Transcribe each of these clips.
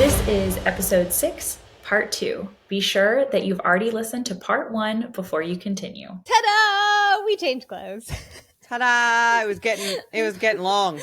This is episode 6, part 2. Be sure that you've already listened to part 1 before you continue. Ta-da! We changed clothes. Ta-da! It was getting long.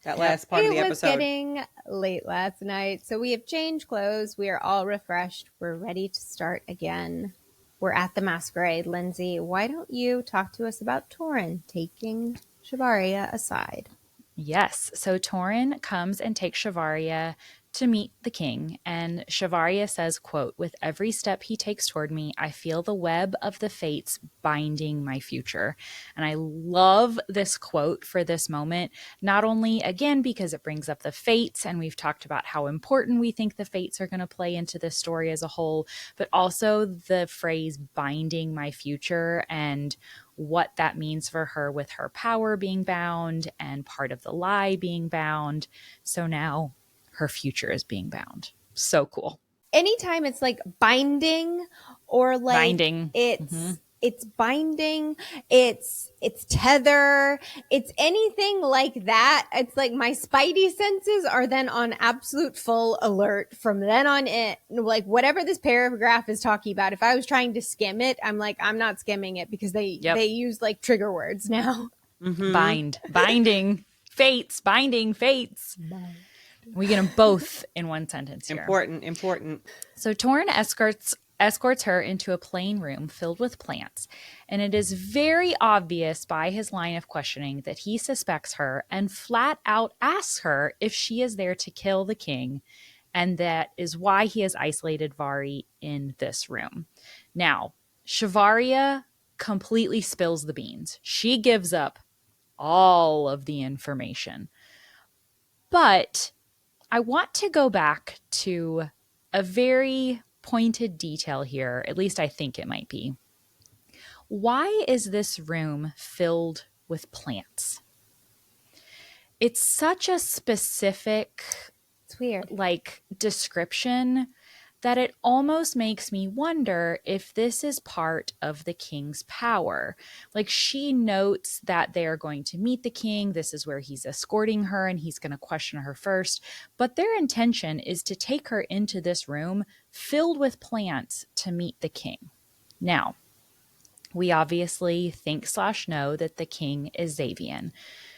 That last part of the episode. It was getting late last night, so we have changed clothes. We are all refreshed. We're ready to start again. We're at the masquerade. Lindsay, why don't you talk to us about Torin taking Shivaria aside? Yes, so Torin comes and takes Shivaria to meet the king, and Shivaria says, quote, "With every step he takes toward me, I feel the web of the fates binding my future." And I love this quote for this moment, not only, again, because it brings up the fates, and we've talked about how important we think the fates are going to play into this story as a whole, but also the phrase binding my future and what that means for her with her power being bound and part of the lie being bound. So now her future is being bound. So cool. Anytime it's like binding or like Binding. It's binding, it's tether, it's anything like that. It's like my spidey senses are then on absolute full alert from then on in. Like whatever this paragraph is talking about, if I was trying to skim it, I'm like, I'm not skimming it because they use like trigger words now. Binding, fates, binding, fates. We get them both in one sentence here. Important. So Torin escorts her into a plain room filled with plants, and it is very obvious by his line of questioning that he suspects her and flat out asks her if she is there to kill the king, and that is why he has isolated Vari in this room. Now, Shivaria completely spills the beans. She gives up all of the information. But I want to go back to a very pointed detail here, at least I think it might be. Why is this room filled with plants? It's such a specific, It's weird, description that it almost makes me wonder if this is part of the king's power. Like, she notes that they are going to meet the king. This is where he's escorting her and he's going to question her first. But their intention is to take her into this room filled with plants to meet the king. Now, we obviously think/know that the king is Xavian.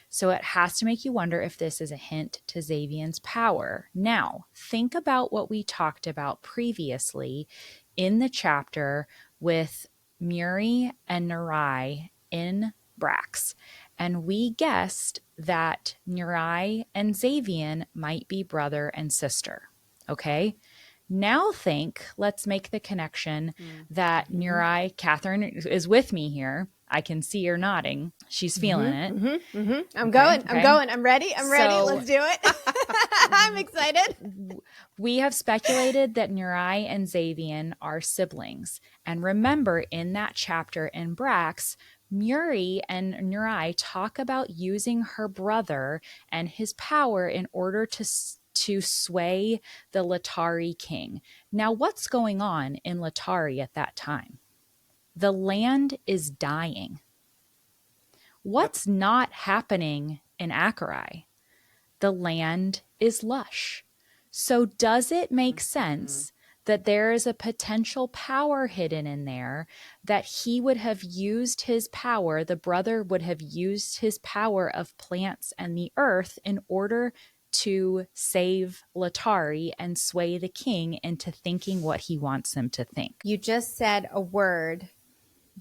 So it has to make you wonder if this is a hint to Xavian's power. Now, think about what we talked about previously in the chapter with Muri and Nurai in Brax. And we guessed that Nurai and Xavian might be brother and sister. Okay? Now let's make the connection that Nurai, Catherine is with me here. I can see her nodding. She's feeling it. I'm going. I'm ready. Let's do it. I'm excited. We have speculated that Nurai and Xavian are siblings. And remember, in that chapter in Brax, Muri and Nurai talk about using her brother and his power in order to sway the Latari king. Now, what's going on in Latari at that time? The land is dying. What's not happening in Akerai? The land is lush. So does it make sense that there is a potential power hidden in there, that he would have used his power, the brother would have used his power of plants and the earth in order to save Latari and sway the king into thinking what he wants them to think? You just said a word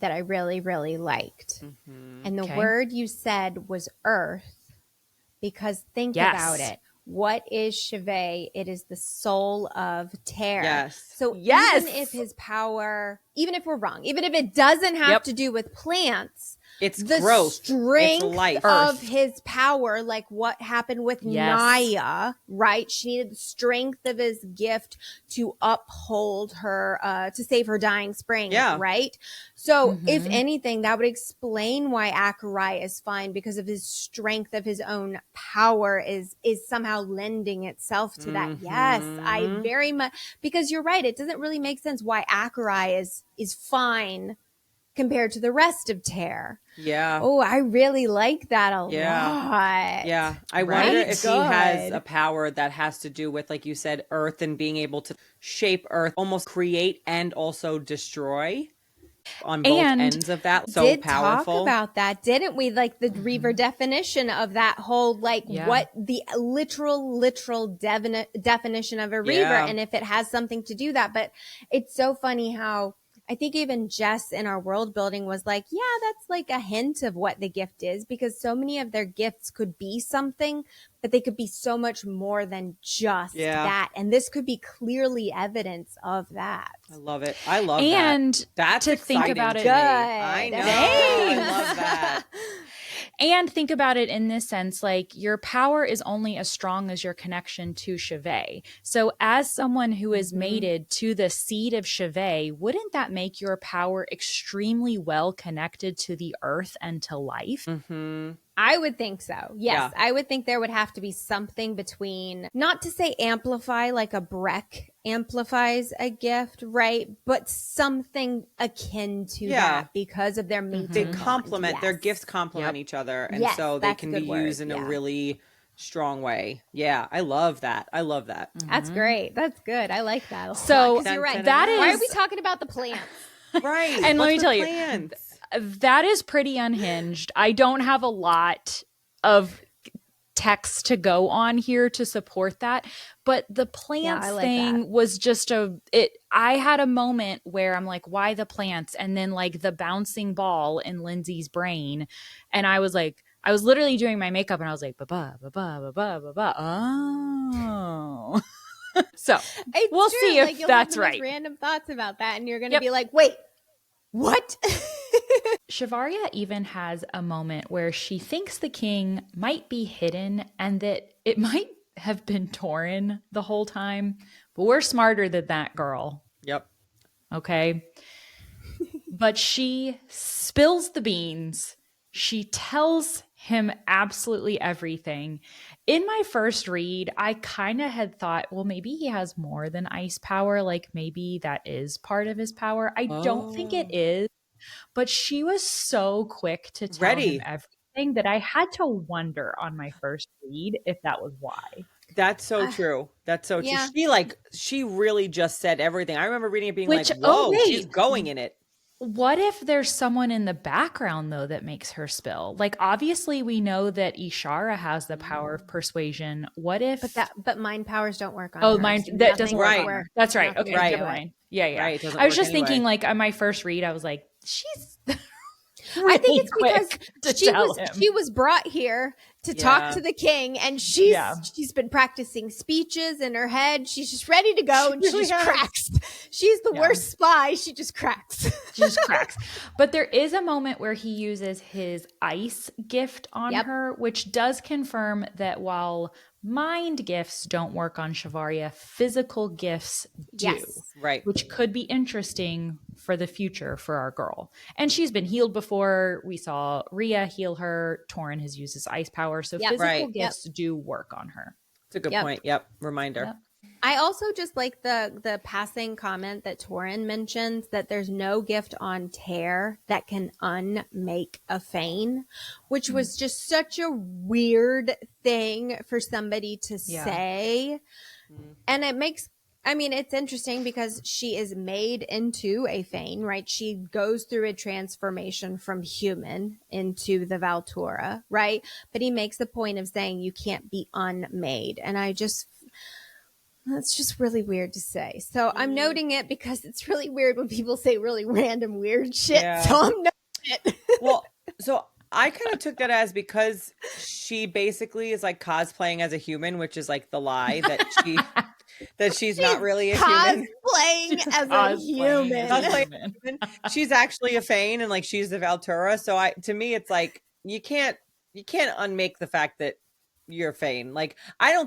that I really, really liked. And the word you said was earth, because think about it. What is Shivay? It is the soul of Terre. Yes. So even if his power, even if we're wrong, even if it doesn't have to do with plants, it's the growth. strength it's life. of his power, like what happened with Naya, right? She needed the strength of his gift to uphold her, to save her dying spring, right? So if anything, that would explain why Akerai is fine, because of his strength of his own power is somehow lending itself to that. Yes, I very much, because you're right. It doesn't really make sense why Akerai is fine compared to the rest of Tear. Yeah. Oh, I really like that a lot. Yeah. I wonder if he has a power that has to do with, like you said, Earth and being able to shape Earth, almost create and also destroy on both ends of that. So did powerful. Talk about that, didn't we? Like the Reaver definition of that whole, like what the literal definition of a Reaver, and if it has something to do that. But it's so funny how I think even Jess in our world building was like, yeah, that's like a hint of what the gift is, because so many of their gifts could be something, but they could be so much more than just that. And this could be clearly evidence of that. I love it. I love that. And that's to think about it, good. I know. I love that. And think about it in this sense, like your power is only as strong as your connection to Shivay. So as someone who is mated to the seed of Shivay, wouldn't that make your power extremely well connected to the earth and to life? Mm-hmm. I would think so. Yes. I would think there would have to be something between, not to say amplify like a Breck amplifies a gift, right? But something akin to that because of their mating They bond. complement, their gifts complement each other. And so they can be used in a really strong way. Yeah, I love that. I love that. That's great. That's good. I like that. So you're right. That is, why are we talking about the plants? Right. And let me tell you, that is pretty unhinged. I don't have a lot of text to go on here to support that, but the plants thing was just I had a moment where I'm like, why the plants? And then like the bouncing ball in Lindsay's brain, and I was literally doing my makeup and I was like, ba-ba, ba-ba, ba-ba, ba-ba. Oh. So we'll see if that's right. Random thoughts about that, and you're going to be like, wait, what? Shivaria even has a moment where she thinks the king might be hidden and that it might have been Torin the whole time, but we're smarter than that, girl. Yep. Okay. But she spills the beans. She tells him absolutely everything. In my first read, I kind of had thought, well, maybe he has more than ice power. Like maybe that is part of his power. I don't think it is. But she was so quick to tell him everything that I had to wonder on my first read if that was why. That's so true. That's so true. She really just said everything. I remember reading it being like, whoa, she's going in it. What if there's someone in the background, though, that makes her spill? Like, obviously, we know that Ishara has the power of persuasion. What if... But mind powers don't work on her. Oh, mind... That doesn't work on her. That's right. Okay, never mind. Yeah. Right, I was just thinking, like, on my first read, I was like, she's... I think it's because she was brought here to talk to the king, and she's been practicing speeches in her head. She's just ready to go, and she just cracks. She's the worst spy. She just cracks. But there is a moment where he uses his ice gift on her, which does confirm that while mind gifts don't work on Shivaria, physical gifts do. Yes. Right. Which could be interesting for the future for our girl. And she's been healed before. We saw Rhea heal her. Torin has used his ice power. So physical gifts do work on her. It's a good point. Yep. Reminder. Yep. I also just like the passing comment that Torin mentions that there's no gift on Tear that can unmake a Fane, which was just such a weird thing for somebody to say. And it makes, I mean, it's interesting because she is made into a Fane, right? She goes through a transformation from human into the Valtura, right? But he makes the point of saying you can't be unmade. And that's just really weird to say. So I'm noting it because it's really weird when people say really random weird shit. Yeah. So I'm noting it. Well, so I kind of took that as because she basically is like cosplaying as a human, which is like the lie that she's not really a human. Cosplaying as a human. She's actually a Fane and like she's the Valtura. So to me, it's like you can't unmake the fact that you're Fane. Like I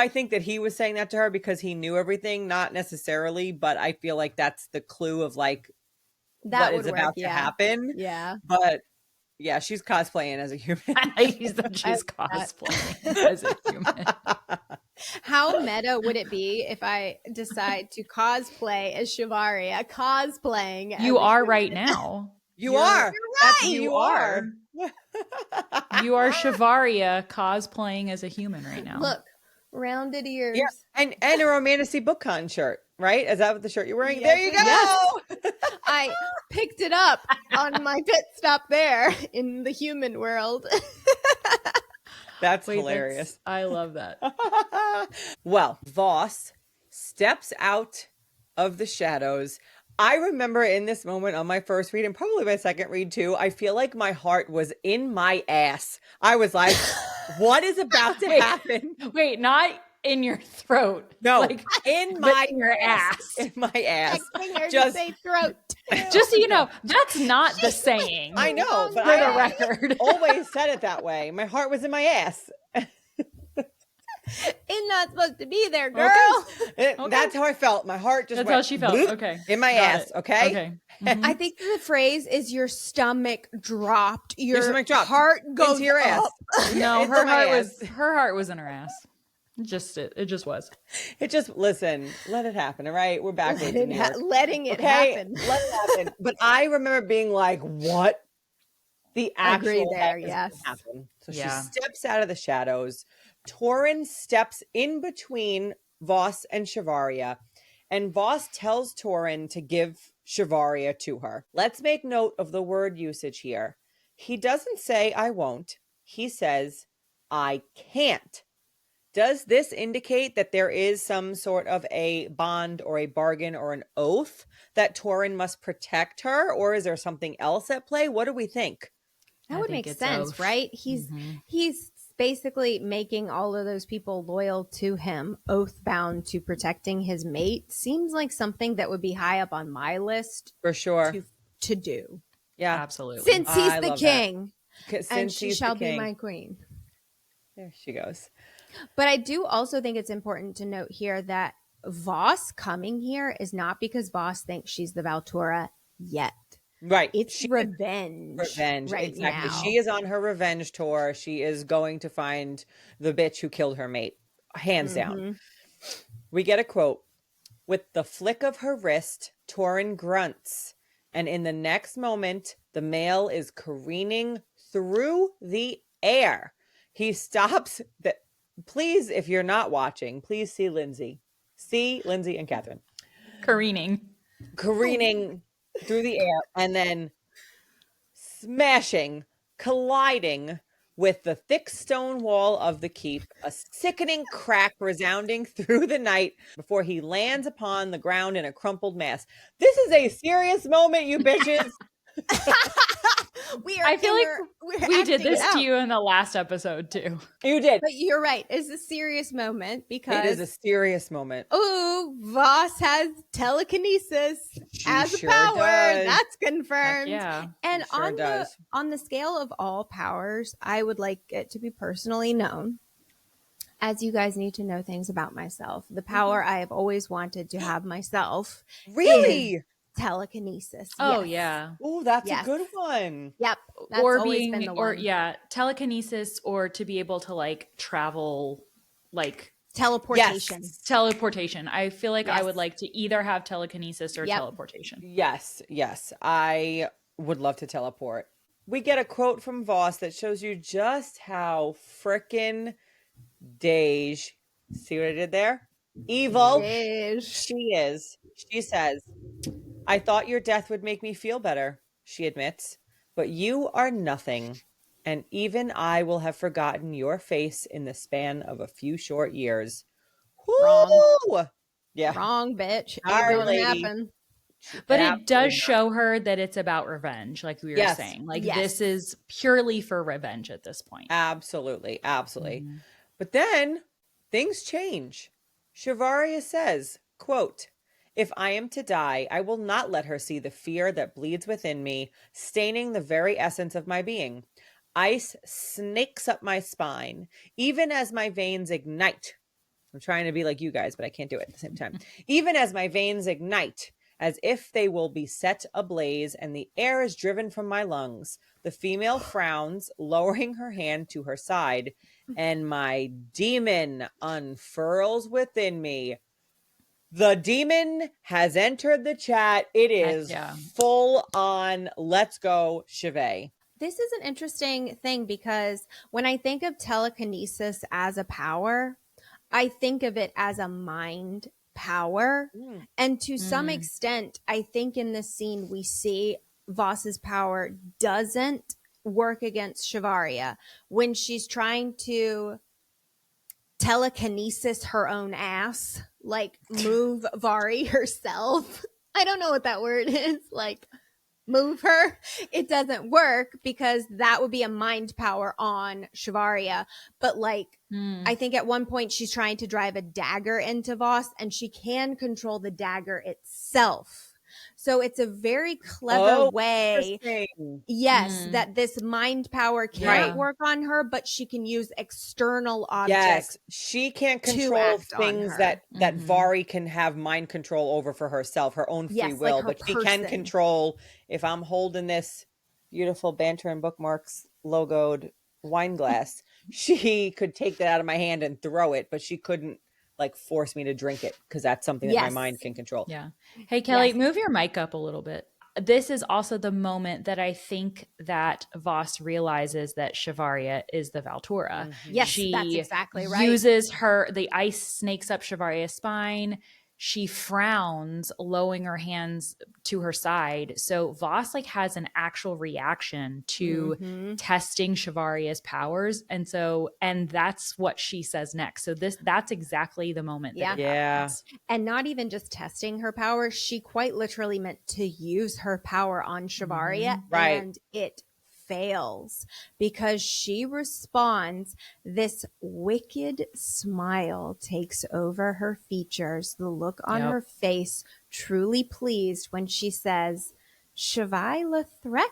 think that he was saying that to her because he knew everything? Not necessarily, but I feel like that's the clue of like what is about to happen. Yeah. But yeah, she's cosplaying as a human. She's cosplaying as a human. How meta would it be if I decide to cosplay as Shivaria, cosplaying as you are right now. You are. You're That's right. who you are. You are Shivaria cosplaying as a human right now. Look, rounded ears. Yeah. And a Romantasy BookCon shirt, right? Is that what the shirt you're wearing? Yes, There you go. Yes. I picked it up on my pit stop there in the human world. That's hilarious. I love that. Well, Voss steps out of the shadows. I remember in this moment on my first read and probably my second read too, I feel like my heart was in my ass. I was like, what is about to happen? Wait, not in your throat. No, like in your ass. In my ass. Just say throat. Just so you know, that's not the saying. I know, but for the record. always said it that way. My heart was in my ass. It's not supposed to be there, girl. Okay. That's how I felt. My heart just That's went how she felt. Okay. in my ass. Okay. Okay. Mm-hmm. I think the phrase is your stomach dropped. Your stomach dropped. heart goes into your ass. No, Into her my heart ass. was in her ass. It just was. It just listen. Let it happen. All right, we're back. Letting it happen. Let it happen. But I remember being like, "What?" The actual Agree there. heck is Yes. gonna happen. So Yeah. she steps out of the shadows. Torin steps in between Voss and Shivaria, and Voss tells Torin to give Shivaria to her. Let's make note of the word usage here. He doesn't say I won't. He says I can't. Does this indicate that there is some sort of a bond or a bargain or an oath that Torin must protect her, or is there something else at play? What do we think? That would make sense, right? He's basically making all of those people loyal to him, oath bound to protecting his mate. Seems like something that would be high up on my list For sure. to do. Yeah, Absolutely. Since he's the king, Since and she he's shall the be king. my queen. There she goes. But I do also think it's important to note here that Voss coming here is not because Voss thinks she's the Valtura yet. Right. It's revenge. Revenge. Right exactly. now. She is on her revenge tour. She is going to find the bitch who killed her mate. Hands down. We get a quote. With the flick of her wrist, Torin grunts. And in the next moment, the male is careening through the air. He stops. Please, if you're not watching, please see Lindsay. See Lindsay and Catherine. Careening through the air and then smashing, colliding with the thick stone wall of the keep, a sickening crack resounding through the night before he lands upon the ground in a crumpled mass. This is a serious moment, you bitches. We are, I feel like we did this to to you in the last episode too. You did. But you're right. It's a serious moment because It is a serious moment. Oh, Voss has telekinesis as a power. That's confirmed. Yeah. And Sure on the scale of all powers, I would like it to be personally known, as you guys need to know things about myself. The power I have always wanted to have myself. Really? Telekinesis. Oh yes. yeah. Oh, that's a good one. Yep. That's or always being been the or one. yeah, telekinesis or to be able to like travel like teleportation. Yes. Teleportation. I feel like I Yes. would like to either have telekinesis or teleportation. Yes. I would love to teleport. We get a quote from Voss that shows you just how frickin' Dej, see what I did there? Evil she is. She says, I thought your death would make me feel better, she admits, but you are nothing, and even I will have forgotten your face in the span of a few short years. Wrong. Yeah. Wrong, bitch. Our Ain't gonna lady. happen. But it does show her that it's about revenge, like we were saying. Like this is purely for revenge at this point. Absolutely. But then things change. Shivaria says, quote, if I am to die, I will not let her see the fear that bleeds within me, staining the very essence of my being. Ice snakes up my spine, even as my veins ignite. I'm trying to be like you guys, but I can't do it at the same time. Even as my veins ignite, as if they will be set ablaze, and the air is driven from my lungs. The female frowns, lowering her hand to her side, and my demon unfurls within me. The demon has entered the chat. It is full on. Let's go, Shivay. This is an interesting thing because when I think of telekinesis as a power, I think of it as a mind power. And to some extent, I think in this scene, we see Voss's power doesn't work against Shivaria when she's trying to telekinesis her own ass, like move Vari herself. I don't know what that word is. Like, move her. It doesn't work because that would be a mind power on Shivaria. But like, I think at one point she's trying to drive a dagger into Voss and she can control the dagger itself. So it's a very clever way, that this mind power can't work on her, but she can use external objects. Yes, she can't control things that Vari can have mind control over for herself, her own free will. But she can control, if I'm holding this beautiful Banter and Bookmarks logoed wine glass, she could take that out of my hand and throw it, but she couldn't like force me to drink it because that's something that my mind can control. Yeah. Hey, Kelly, move your mic up a little bit. This is also the moment that I think that Voss realizes that Shivaria is the Valtura. Yes, that's exactly right. Uses the ice snakes up Shivaria's spine. She frowns, lowering her hands to her side. So Voss like has an actual reaction to testing Shivaria's powers. And that's what she says next. So that's exactly the moment that it happens. And not even just testing her power. She quite literally meant to use her power on Shivaria. And it fails because she responds. This wicked smile takes over her features, the look on her face truly pleased when she says, Shivay Lethrek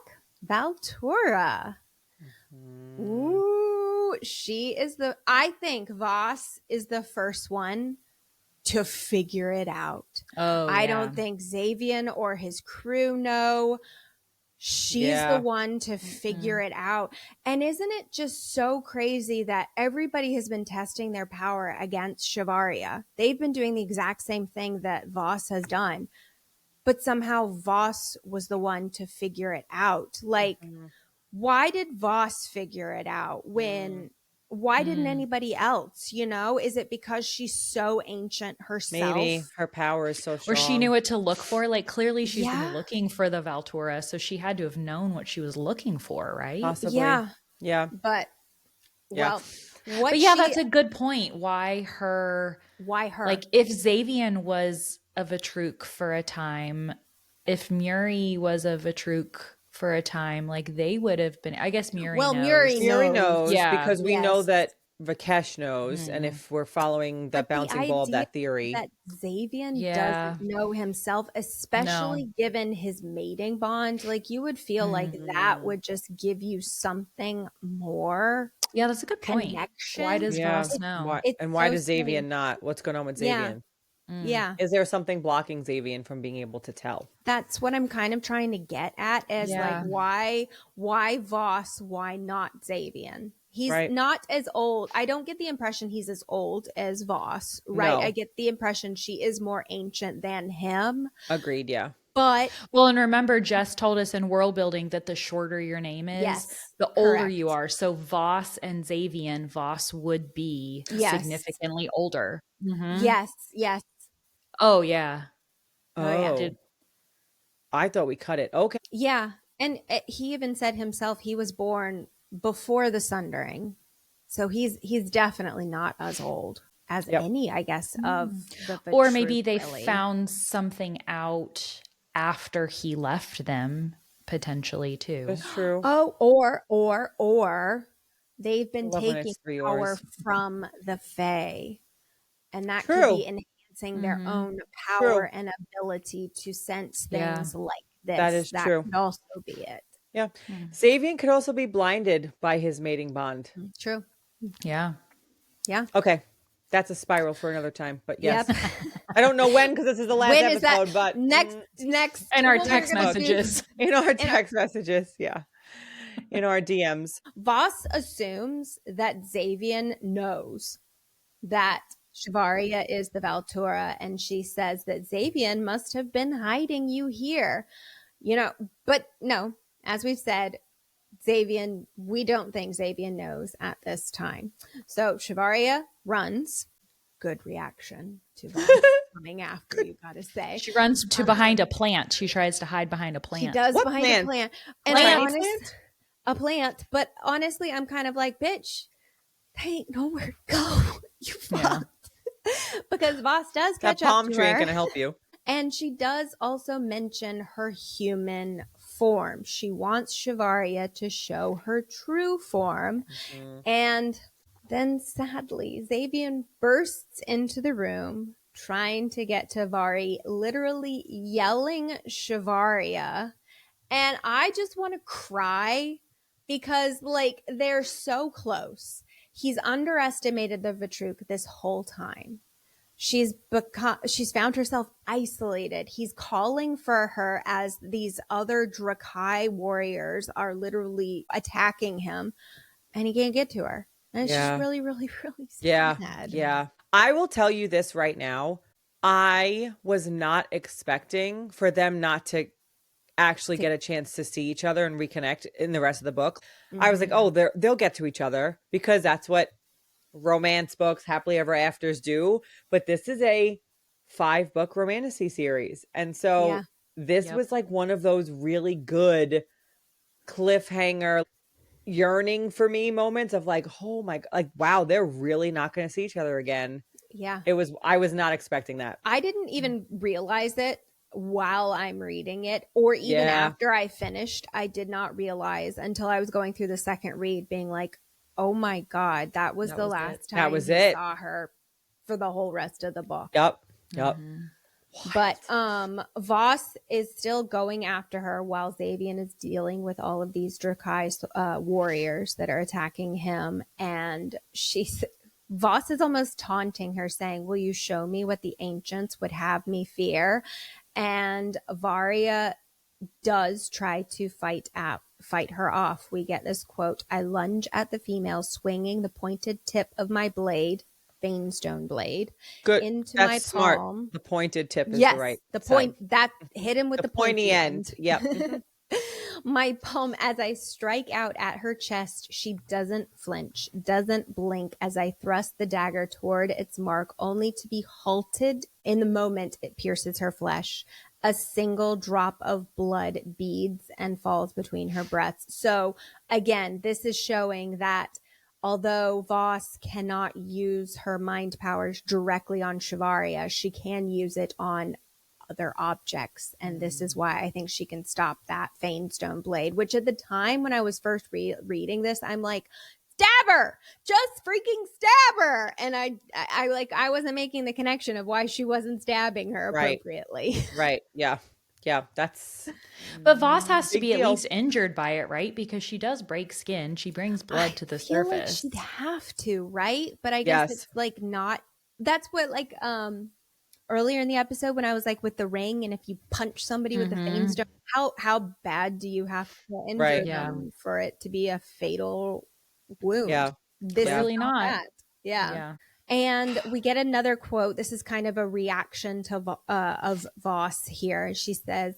Valtura. Ooh, I think Voss is the first one to figure it out. I don't think Xavian or his crew know. She's the one to figure it out. And isn't it just so crazy that everybody has been testing their power against Shivaria? They've been doing the exact same thing that Voss has done. But somehow Voss was the one to figure it out. Like, why did Voss figure it out why didn't anybody else, Is it because she's so ancient herself? Maybe her power is so strong. Or she knew what to look for. Like clearly she's been looking for the Valtura, so she had to have known what she was looking for, right? Possibly. Yeah. But that's a good point. Why her? Like if Xavian was a Vatruk for a time, if Muri was a Vatruk for a time, like they would have been. I guess Muri knows. Muri knows because we know that Vikesh knows, and if we're following that bouncing ball of that theory, that Xavian doesn't know himself, especially given his mating bond, like you would feel like that would just give you something more. Yeah, that's a good point. Connection. Why does Voss know? Why does Xavian not? What's going on with Xavian? Is there something blocking Xavian from being able to tell? That's what I'm kind of trying to get at is like why Voss, why not Xavian? He's not as old. I don't get the impression he's as old as Voss, right? No. I get the impression she is more ancient than him. Agreed, yeah. But and remember Jess told us in world building that the shorter your name is, the older you are. So Voss and Xavian, Voss would be significantly older. Yes. Oh, yeah. I thought we cut it. Okay. Yeah. And he even said himself he was born before the Sundering. So he's definitely not as old as any, I guess, of the Or maybe they found something out after he left them, potentially, too. That's true. Oh, or they've been taking power from the Fae. And that could be enhancing their own power and ability to sense things like this. That is true. Could also be it. Yeah. Xavian could also be blinded by his mating bond. True. Yeah. Okay. That's a spiral for another time, but yes. I don't know when because this is the last episode, but next in our text messages. In our text messages, in our DMs. Voss assumes that Xavian knows that Shivaria is the Valtura, and she says that Xavier must have been hiding you here. But no, as we've said, we don't think Xavier knows at this time. So Shivaria runs. Good reaction to Voss coming after you, gotta say. She runs to behind a plant. She tries to hide behind a plant. She does behind a plant. And a plant. But honestly, I'm kind of like, bitch, they ain't nowhere to go. You fucked. Because Voss does catch up to her. That palm tree ain't gonna help you. And she does also mention her human form. She wants Shivaria to show her true form. And then sadly, Xavier bursts into the room, trying to get to Vari, literally yelling Shivaria. And I just want to cry because, like, they're so close. He's underestimated the Vitruk this whole time. She's found herself isolated. He's calling for her as these other Drakai warriors are literally attacking him, and he can't get to her. And it's just really, really, really sad. Yeah. I will tell you this right now. I was not expecting for them not to actually get a chance to see each other and reconnect in the rest of the book. I was like, oh, they'll get to each other because that's what romance books, happily ever afters do. But this is a 5-book romantasy series. And so this was like one of those really good cliffhanger yearning for me moments of like, oh my God, like, wow, they're really not going to see each other again. Yeah. I was not expecting that. I didn't even realize it while I'm reading it, or even after I finished. I did not realize until I was going through the second read being like, oh my God, that was the last time we saw her for the whole rest of the book. Yep. But Voss is still going after her while Xavier is dealing with all of these Drakai warriors that are attacking him. And Voss is almost taunting her, saying, will you show me what the ancients would have me fear? And Varia does try to fight her off. We get this quote: I lunge at the female, swinging the pointed tip of my blade, Vanestone blade, into my palm. The pointed tip is the right. The point side. That hit him with the pointy end. Yep. My palm as I strike out at her chest. She doesn't flinch, doesn't blink as I thrust the dagger toward its mark, only to be halted in the moment it pierces her flesh. A single drop of blood beads and falls between her breasts. So again, this is showing that although Voss cannot use her mind powers directly on Shivaria, she can use it on other objects. And this is why I think she can stop that Vanestone blade, which at the time when I was first reading this, I'm like, stab her, just freaking stab her. And I wasn't making the connection of why she wasn't stabbing her appropriately. Right. Yeah. That's. But Voss has to be at least injured by it, right? Because she does break skin. She brings blood to the surface. Like she'd have to, right? But I guess it's like not. That's what like earlier in the episode when I was like with the ring, and if you punch somebody with the Vanestone, how bad do you have to injure them for it to be a fatal wound? Yeah, this is really not. That. Yeah. And we get another quote. This is kind of a reaction to of Voss here. She says,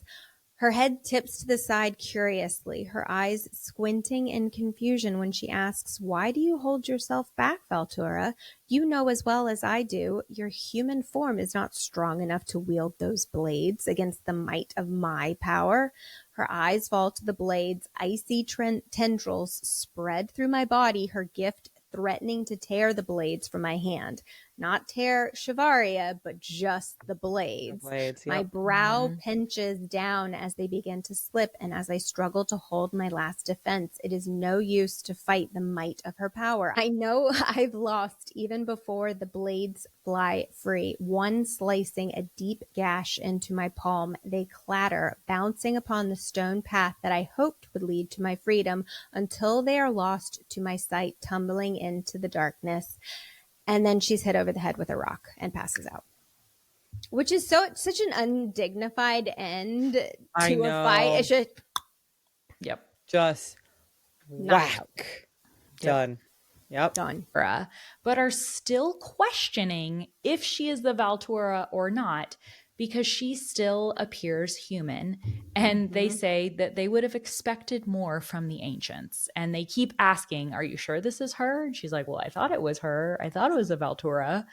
her head tips to the side curiously, her eyes squinting in confusion when she asks, why do you hold yourself back, Valtura? You know as well as I do, your human form is not strong enough to wield those blades against the might of my power. Her eyes fall to the blades. Icy tendrils spread through my body, her gift threatening to tear the blades from my hand. Not tear Shivaria, but just the blades. My brow pinches down as they begin to slip, and as I struggle to hold my last defense, it is no use to fight the might of her power. I know I've lost even before the blades fly free, one slicing a deep gash into my palm. They clatter, bouncing upon the stone path that I hoped would lead to my freedom, until they are lost to my sight, tumbling into the darkness. And then she's hit over the head with a rock and passes out, which is such an undignified end to a fight. It's just, just whack. Done. Yep. Done. But are still questioning if she is the Valtura or not, because she still appears human. And they say that they would have expected more from the ancients. And they keep asking, are you sure this is her? And she's like, well, I thought it was her. I thought it was a Valtura.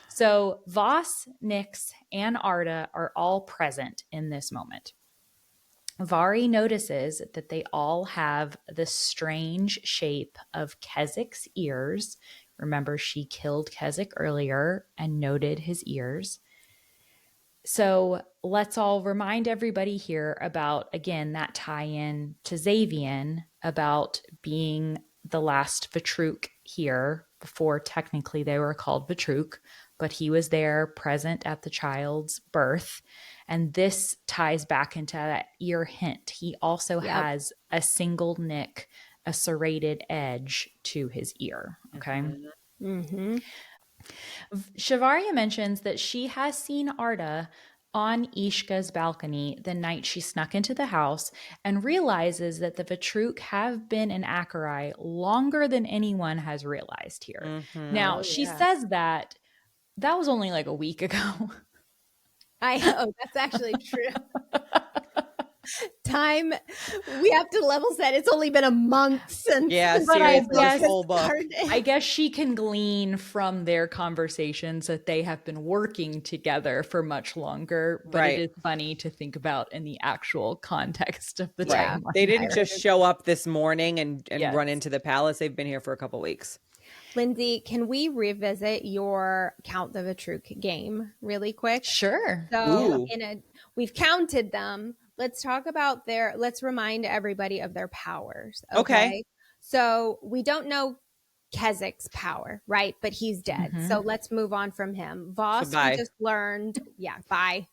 So Voss, Nyx, and Arda are all present in this moment. Vari notices that they all have the strange shape of Keswick's ears. Remember, she killed Keswick earlier and noted his ears. So let's all remind everybody here about, again, that tie-in to Xavian about being the last Vatruk here, before technically they were called Vatruk, but he was there present at the child's birth. And this ties back into that ear hint. He also has a single nick, a serrated edge to his ear. Okay. Mm-hmm. Shivarya mentions that she has seen Arda on Ishka's balcony the night she snuck into the house, and realizes that the Vatruk have been in Acherai longer than anyone has realized here. Now, she says that was only like a week ago. That's actually true. Time, we have to level set. It's only been a month since. But I guess she can glean from their conversations that they have been working together for much longer. But it is funny to think about in the actual context of the time. They didn't just show up this morning and run into the palace. They've been here for a couple weeks. Lindsay, can we revisit your Count the Vatruk game really quick? Sure. So we've counted them. Let's talk about let's remind everybody of their powers. Okay. So we don't know Keswick's power, right? But he's dead. So let's move on from him. Voss, we just learned. Yeah. Bye,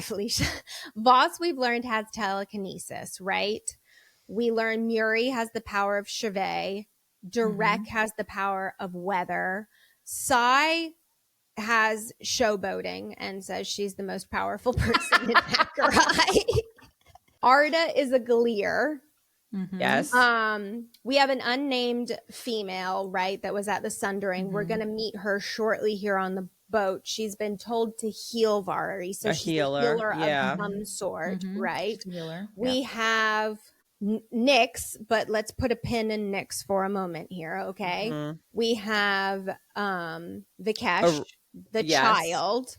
Felicia. Voss, we've learned, has telekinesis, right? We learned Muri has the power of Shivay. Direk has the power of weather. Sai has showboating and says she's the most powerful person in Acherai. Arda is a Gleer. Yes. We have an unnamed female, right, that was at the Sundering. We're going to meet her shortly here on the boat. She's been told to heal Vari. So she's a healer of some sort, right? We have Nyx, but let's put a pin in Nyx for a moment here, okay? We have Vikesh, the child,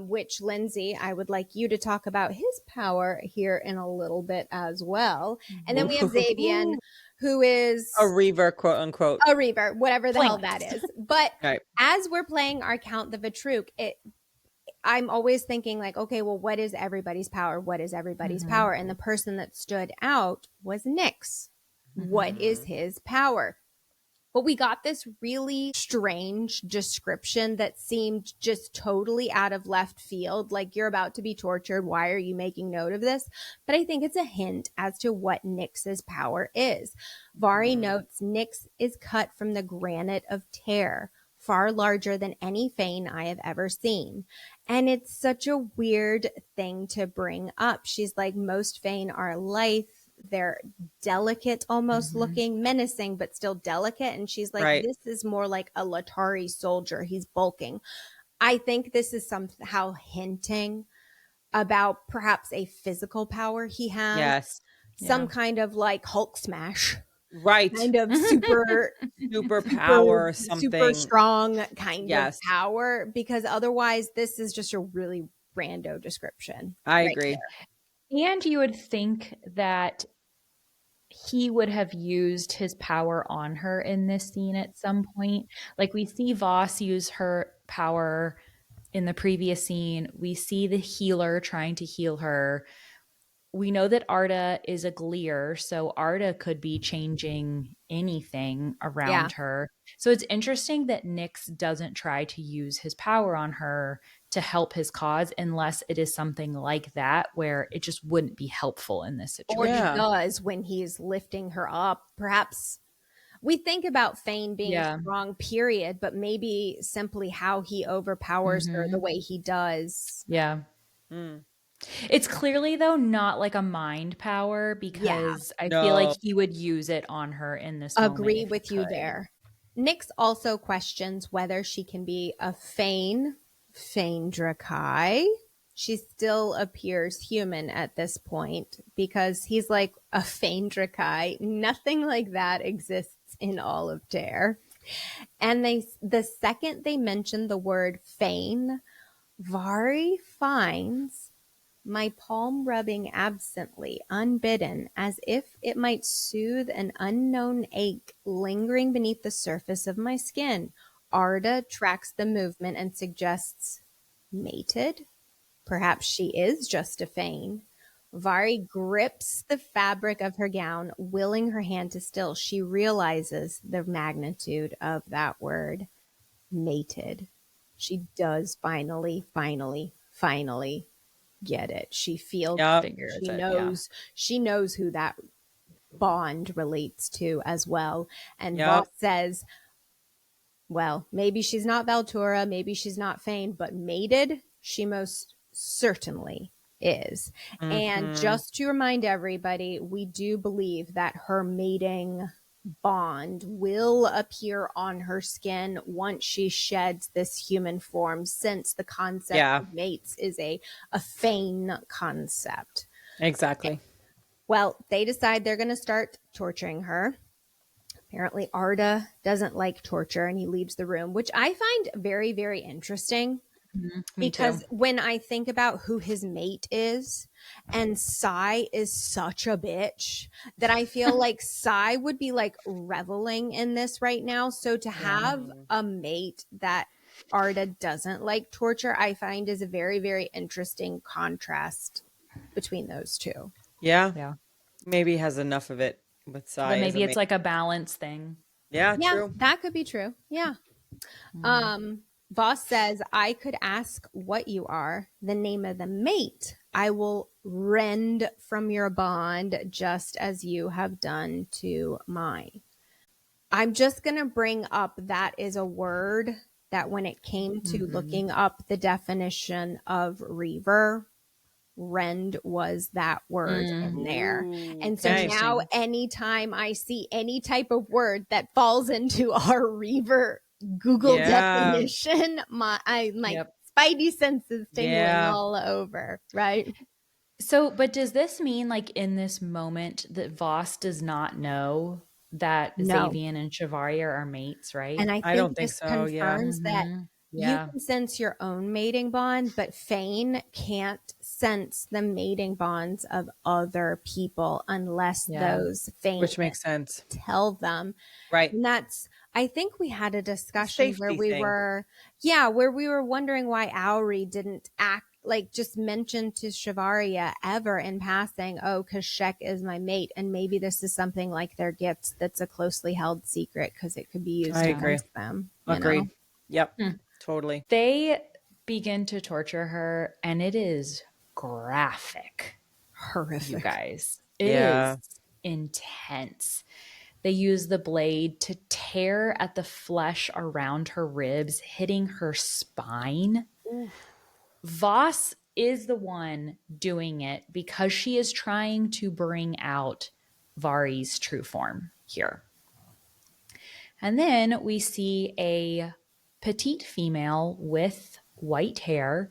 which, Lindsay, I would like you to talk about his power here in a little bit as well. And then we have Xavian, who is a Reaver, quote unquote. A Reaver, whatever the hell that is. But as we're playing our Count the Vatruk, I'm always thinking like, okay, well, what is everybody's power? What is everybody's power? And the person that stood out was Nyx. What is his power? But we got this really strange description that seemed just totally out of left field. Like, you're about to be tortured. Why are you making note of this? But I think it's a hint as to what Nyx's power is. Vari notes Nyx is cut from the granite of Terre, far larger than any Fane I have ever seen. And it's such a weird thing to bring up. She's like, most Fane are lithe. They're delicate, almost looking, menacing, but still delicate. And she's like, this is more like a Latari soldier. He's bulking. I think this is somehow hinting about perhaps a physical power he has. Yes. Some kind of like Hulk smash. Right. Kind of super power, something. Super strong kind of power. Because otherwise, this is just a really rando description. I agree. There. And you would think that he would have used his power on her in this scene at some point. Like, we see Voss use her power in the previous scene. We see the healer trying to heal her. We know that Arda is a Gleer, so Arda could be changing anything around her. So it's interesting that Nyx doesn't try to use his power on her to help his cause, unless it is something like that where it just wouldn't be helpful in this situation. Or he does when he's lifting her up. Perhaps we think about Fane being strong, period, but maybe simply how he overpowers her the way he does. Yeah. It's clearly, though, not like a mind power, because I feel like he would use it on her in this moment. Agree with you there. Nyx also questions whether she can be a Faindrakai. She still appears human at this point because he's like a Faindrakai. Nothing like that exists in all of Dare. And the second they mention the word Fain, Vari finds my palm rubbing absently, unbidden, as if it might soothe an unknown ache lingering beneath the surface of my skin. Arda tracks the movement and suggests, mated? Perhaps she is just a feign. Vari grips the fabric of her gown, willing her hand to still. She realizes the magnitude of that word, mated. She does finally get it. She feels she knows who that bond relates to as well. And Voss says, well, maybe she's not Valtura, maybe she's not Fane, but mated, she most certainly is. Mm-hmm. And just to remind everybody, we do believe that her mating bond will appear on her skin once she sheds this human form, since the concept of mates is a Fane concept. Exactly. Well, they decide they're going to start torturing her. Apparently, Arda doesn't like torture and he leaves the room, which I find very, very interesting. Mm-hmm. Because when I think about who his mate is, and Sai is such a bitch that I feel like Sai would be like reveling in this right now. So to have a mate that Arda doesn't like torture, I find is a very, very interesting contrast between those two. Yeah. Maybe he has enough of it with Sai. Then maybe it's like a balance thing. Yeah, true. That could be true. Yeah. Voss says, I could ask what you are, the name of the mate. I will rend from your bond just as you have done to mine. I'm just going to bring up that is a word that when it came to looking up the definition of reaver, rend was that word in there. And so now anytime I see any type of word that falls into our reaver Google definition, my spidey senses tingling all over, right? So, but does this mean like in this moment that Voss does not know that Xavian and Shivaria are mates, right? And I don't think so. Confirms that you can sense your own mating bond, but Fane can't sense the mating bonds of other people unless those Fane, which makes sense, tell them. Right. And I think we had a discussion where we were wondering why Auri didn't act like just mention to Shivaria ever in passing, because Shek is my mate. And maybe this is something like their gifts that's a closely held secret because it could be used against them. Agreed. Yep. Totally. They begin to torture her and it is graphic. Horrific. You guys. It is intense. They use the blade to tear at the flesh around her ribs, hitting her spine. Oof. Voss is the one doing it because she is trying to bring out Vari's true form here. And then we see a petite female with white hair.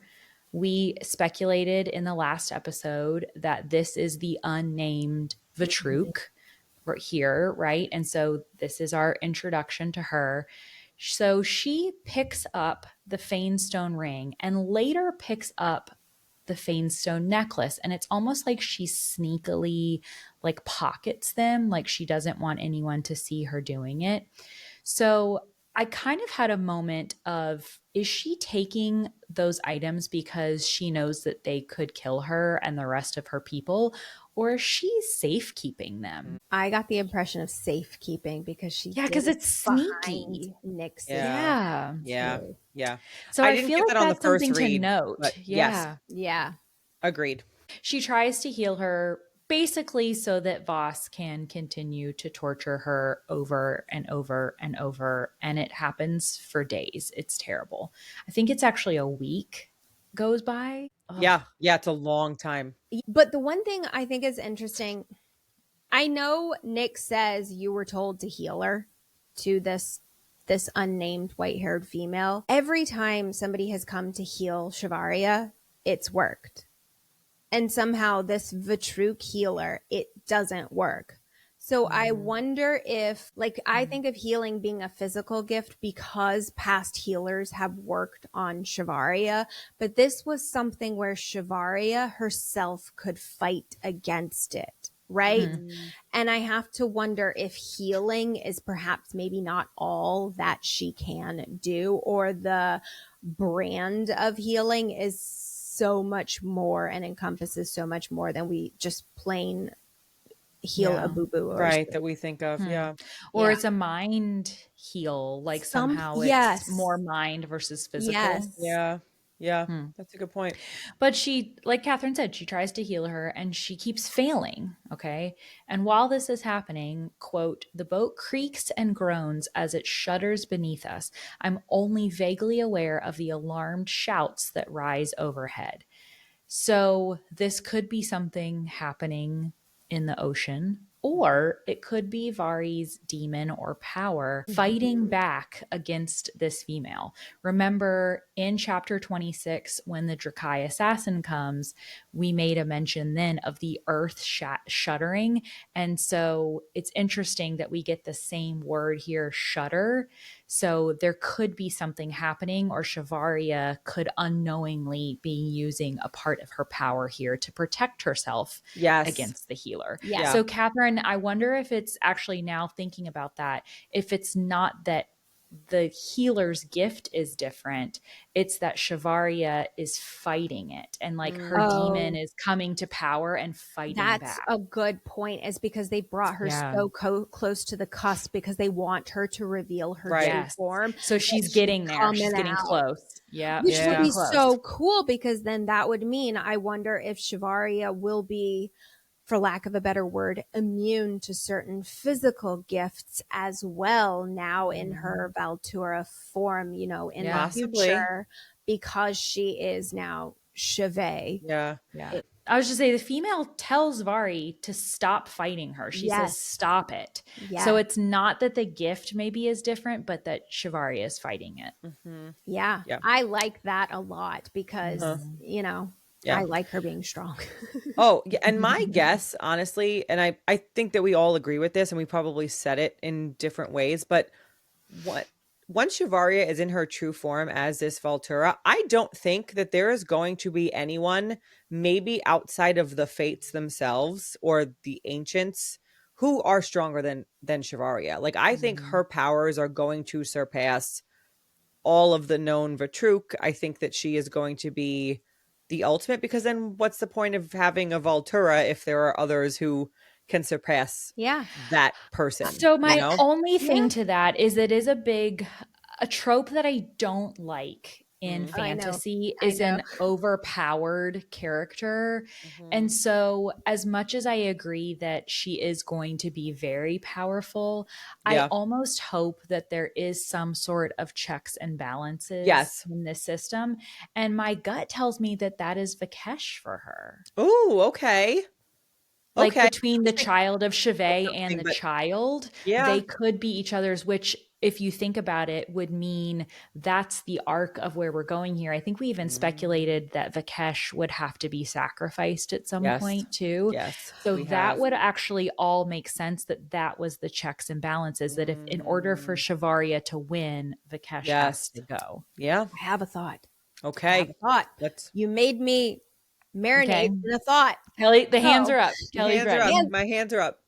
We speculated in the last episode that this is the unnamed Vatruk here, right? And so this is our introduction to her. So she picks up the Fanestone ring and later picks up the Fanestone necklace. And it's almost like she sneakily like pockets them, like she doesn't want anyone to see her doing it. So I kind of had a moment of, is she taking those items because she knows that they could kill her and the rest of her people, or is she safekeeping them? I got the impression of safekeeping because she because it's sneaky. Nyx. Yeah. So I feel like that's something to note. Yeah. Agreed. She tries to heal her basically so that Voss can continue to torture her over and over and over. And it happens for days. It's terrible. I think it's actually a week goes by. Ugh. Yeah, it's a long time. But the one thing I think is interesting, I know Nyx says you were told to heal her to this this unnamed white-haired female, every time somebody has come to heal Shivaria, it's worked. And somehow this Vatruk healer, it doesn't work. So I wonder if, like, I think of healing being a physical gift because past healers have worked on Shivaria, but this was something where Shivaria herself could fight against it, right? And I have to wonder if healing is perhaps maybe not all that she can do, or the brand of healing is so much more and encompasses so much more than we just plain heal a boo-boo, right, that we think of. Or it's a mind heal, like somehow it's more mind versus physical. That's a good point. But she, like Catherine said, she tries to heal her and she keeps failing. Okay. And while this is happening, quote, the boat creaks and groans as it shudders beneath us. I'm only vaguely aware of the alarmed shouts that rise overhead. So this could be something happening in the ocean, or it could be Vari's demon or power fighting back against this female. Remember in chapter 26, when the Drakai assassin comes, we made a mention then of the earth shuddering. And so it's interesting that we get the same word here, shudder. So there could be something happening, or Shivaria could unknowingly be using a part of her power here to protect herself against the healer. So Catherine, I wonder if it's actually, now thinking about that, if it's not that the healer's gift is different, it's that Shivaria is fighting it, and like her demon is coming to power and fighting back. That's a good point, is because they brought her so close to the cusp because they want her to reveal her true form. So she's getting there. She's getting close. Which would be so cool, because then that would mean, I wonder if Shivaria will be, for lack of a better word, immune to certain physical gifts as well now in her Valtura form, you know, in the future, because she is now Shivay. I was just say the female tells Vari to stop fighting her. She says, stop it. So it's not that the gift maybe is different, but that Shivaria is fighting it. I like that a lot because, you know, I like her being strong. And my guess, honestly, and I think that we all agree with this, and we probably said it in different ways, but once Shivaria is in her true form as this Valtura, I don't think that there is going to be anyone, maybe outside of the Fates themselves or the Ancients, who are stronger than Shivaria. Like, I think her powers are going to surpass all of the known Vatruk. I think that she is going to be the ultimate, because then what's the point of having a Valtura if there are others who can surpass that person? So my only thing to that is it is a trope that I don't like in fantasy is an overpowered character. And so as much as I agree that she is going to be very powerful, I almost hope that there is some sort of checks and balances in this system. And my gut tells me that that is Vikesh for her. Oh, okay. Like between the child of Shivay and the child, they could be each other's, which if you think about it would mean that's the arc of where we're going here. I think we even speculated that Vikesh would have to be sacrificed at some point too. So that would actually all make sense, that was the checks and balances, that if in order for Shivaria to win, Vikesh has to go. I have a thought. Okay. You made me marinate in a thought. Kelly, the hands are up. Kelly's ready. My hands are up.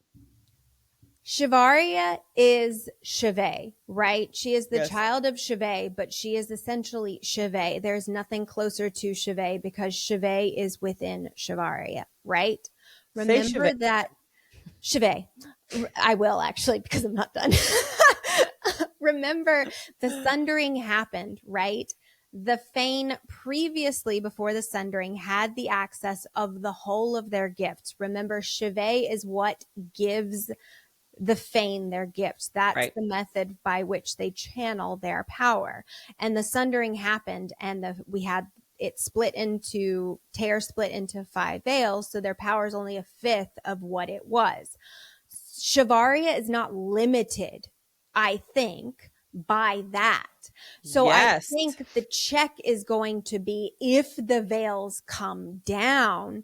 Shivaria is Shivay, right? She is the child of Shivay, but she is essentially Shivay. There's nothing closer to Shivay because Shivay is within Shivaria, right? Remember that Shivay. I will actually, because I'm not done. Remember the sundering happened, right? The Fane previously, before the sundering, had the access of the whole of their gifts. Remember, Shivay is what gives the Fane their gifts. That's the method by which they channel their power. And the sundering happened, and we had it split into 5 veils, so their power is only a fifth of what it was. Shivaria is not limited, I think, by that. So I think the check is going to be, if the veils come down,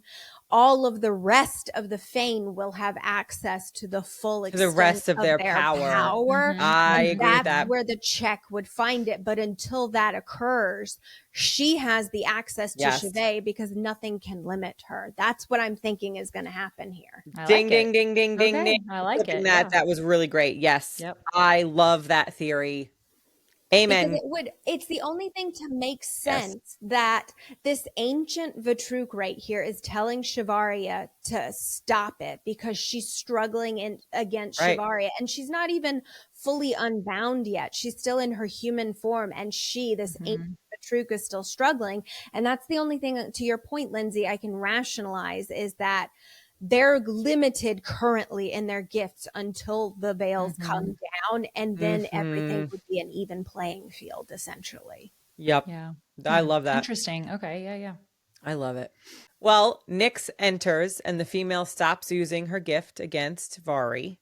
all of the rest of the Fae will have access to the full extent the rest of their power. Mm-hmm. I agree with that. That's where the check would find it. But until that occurs, she has the access to Shivay because nothing can limit her. That's what I'm thinking is going to happen here. Ding, ding, ding, ding, ding, ding. I like it. That was really great. Yes. Yep. I love that theory. Amen. Because it's the only thing to make sense that this ancient Vatruk right here is telling Shivaria to stop it because she's struggling against Shivaria, and she's not even fully unbound yet. She's still in her human form, and this ancient Vatruk is still struggling. And that's the only thing, to your point, Lindsay, I can rationalize is that they're limited currently in their gifts until the veils come down, and then everything would be an even playing field, essentially. Yep. Yeah. I love that. Interesting. Okay. Yeah. I love it. Well, Nyx enters and the female stops using her gift against Vari.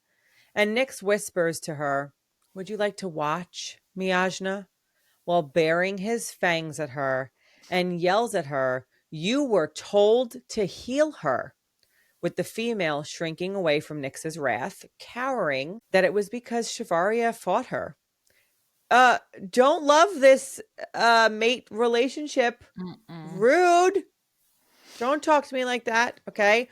And Nyx whispers to her, "Would you like to watch, Miajna?" while baring his fangs at her, and yells at her, "You were told to heal her." With the female shrinking away from Nyx's wrath, cowering that it was because Shivaria fought her. Don't love this mate relationship. Rude. Don't talk to me like that, okay?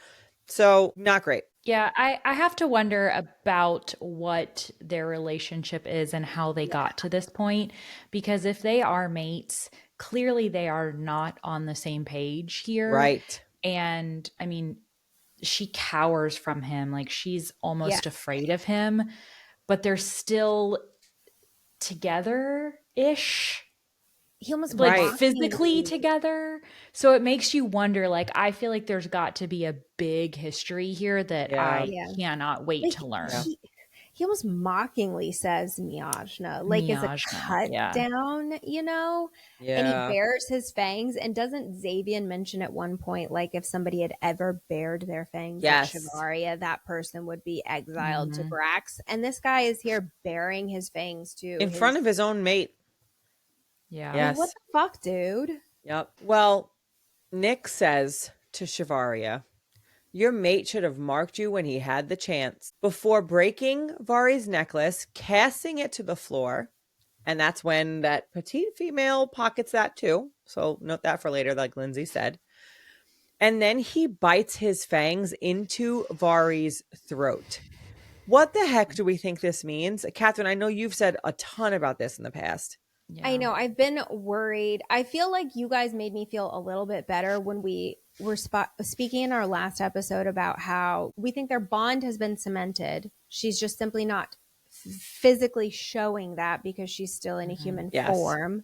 So, not great. Yeah, I have to wonder about what their relationship is and how they got to this point. Because if they are mates, clearly they are not on the same page here. Right. And I mean, she cowers from him. Like, she's almost afraid of him, but they're still together-ish. He almost physically together. So it makes you wonder, like, I feel like there's got to be a big history here that I cannot wait to learn. He almost mockingly says Miajna, like as a cut down, you know? Yeah. And he bares his fangs. And doesn't Xavian mention at one point, like, if somebody had ever bared their fangs at Shivaria, that person would be exiled to Brax. And this guy is here baring his fangs too. In front of his own mate. Yeah. Yes. What the fuck, dude? Yep. Well, Nyx says to Shivaria, "Your mate should have marked you when he had the chance." Before breaking Vari's necklace, casting it to the floor. And that's when that petite female pockets that too. So note that for later, like Lindsay said. And then he bites his fangs into Vari's throat. What the heck do we think this means? Catherine, I know you've said a ton about this in the past. Yeah. I know. I've been worried. I feel like you guys made me feel a little bit better when we were speaking in our last episode about how we think their bond has been cemented. She's just simply not physically showing that because she's still in a human form.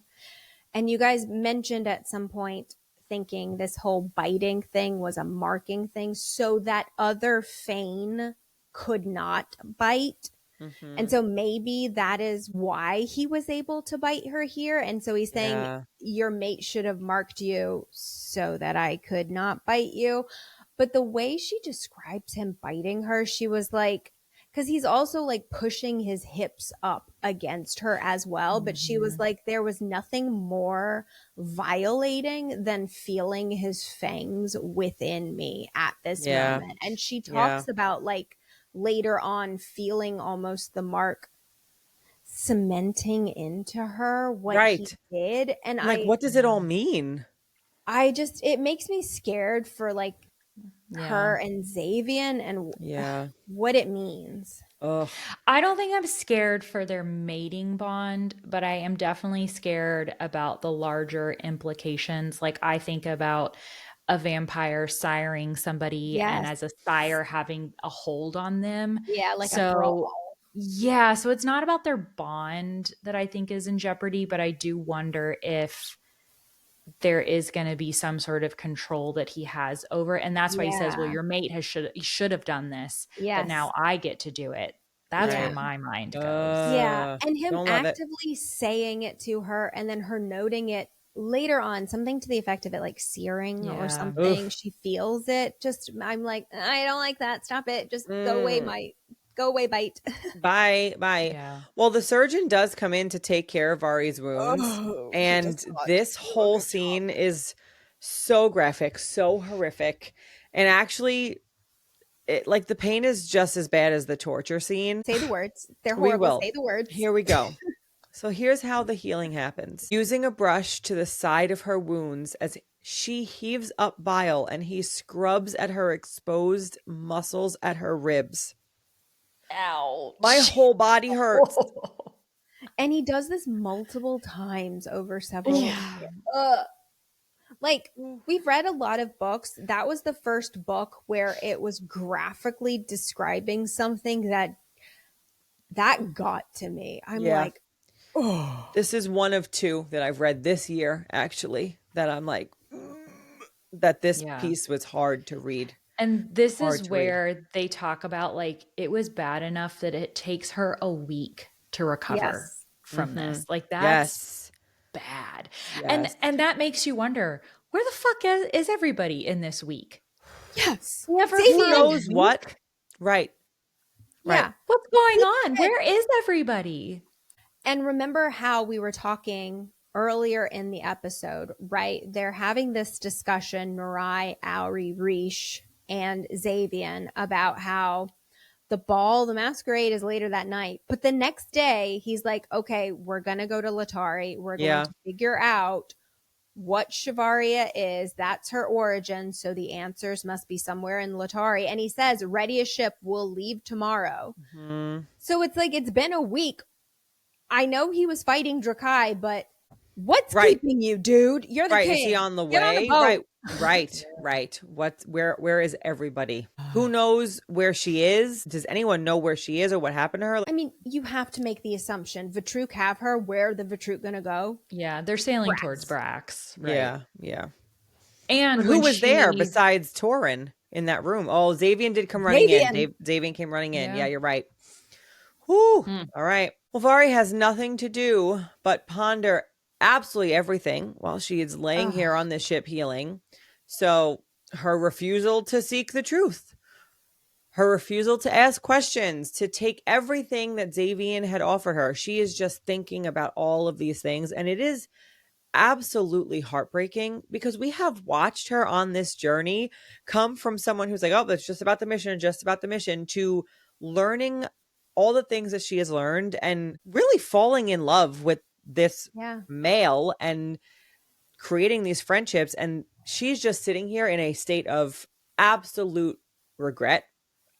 And you guys mentioned at some point thinking this whole biting thing was a marking thing so that other Fae could not bite. And so maybe that is why he was able to bite her here. And so he's saying your mate should have marked you so that I could not bite you. But the way she describes him biting her, she was like, because he's also like pushing his hips up against her as well. But she was like, there was nothing more violating than feeling his fangs within me at this moment. And she talks about like, later on feeling almost the mark cementing into her what he did. And like, what does it all mean? It makes me scared for like her and Xavian and what it means. I don't think I'm scared for their mating bond, but I am definitely scared about the larger implications. Like, I think about a vampire siring somebody and as a sire having a hold on them. Yeah, like a thrall. Yeah, so it's not about their bond that I think is in jeopardy, but I do wonder if there is going to be some sort of control that he has over it. And that's why he says, well, your mate should have done this, but now I get to do it. That's where my mind goes. And him actively saying it to her and then her noting it later on, something to the effect of it like searing or something. She feels it. I'm like, I don't like that. Stop it. Just go Go away, bite. Bye. Yeah. Well, the surgeon does come in to take care of Ari's wounds. And this whole scene is so graphic, so horrific. And actually, like the pain is just as bad as the torture scene. Say the words. They're We horrible. will. Say the words. Here we go. So here's how the healing happens. Using a brush to the side of her wounds as she heaves up bile and he scrubs at her exposed muscles at her ribs. Ouch. My whole body hurts. And he does this multiple times over several years. Like, we've read a lot of books. That was the first book where it was graphically describing something that got to me. I'm like, oh. This is one of two that I've read this year, actually, that I'm like, that this piece was hard to read. And this is where they talk about, like, it was bad enough that it takes her a week to recover from this. Like, that's bad. And that makes you wonder, where the fuck is everybody in this week? Yes. Who knows what? Right. Yeah. What's going on? Where is everybody? And remember how we were talking earlier in the episode, right? They're having this discussion, Mirai, Auri, Rish, and Xavian, about how the ball, the masquerade is later that night. But the next day, he's like, okay, we're going to go to Latari. We're going to figure out what Shivaria is. That's her origin. So the answers must be somewhere in Latari. And he says, ready a ship. We'll leave tomorrow. Mm-hmm. So it's like, it's been a week. I know he was fighting Drakai, but what's keeping you, dude? You're the king. Is he on the Get way? On the boat. Right. Where is everybody? Who knows where she is? Does anyone know where she is or what happened to her? I mean, you have to make the assumption Vitruk have her. Where the Vitruk gonna go? Yeah, they're sailing towards Brax. Right? Yeah. And who was there besides Torin in that room? Oh, Xavian did come running in. Xavian came running in. Yeah, you're right. Whew. All right. Well, Vari has nothing to do but ponder absolutely everything while she is laying here on this ship healing. So her refusal to seek the truth, her refusal to ask questions, to take everything that Xavian had offered her. She is just thinking about all of these things. And it is absolutely heartbreaking because we have watched her on this journey come from someone who's like, oh, that's just about the mission, to learning all the things that she has learned and really falling in love with this male and creating these friendships. And she's just sitting here in a state of absolute regret,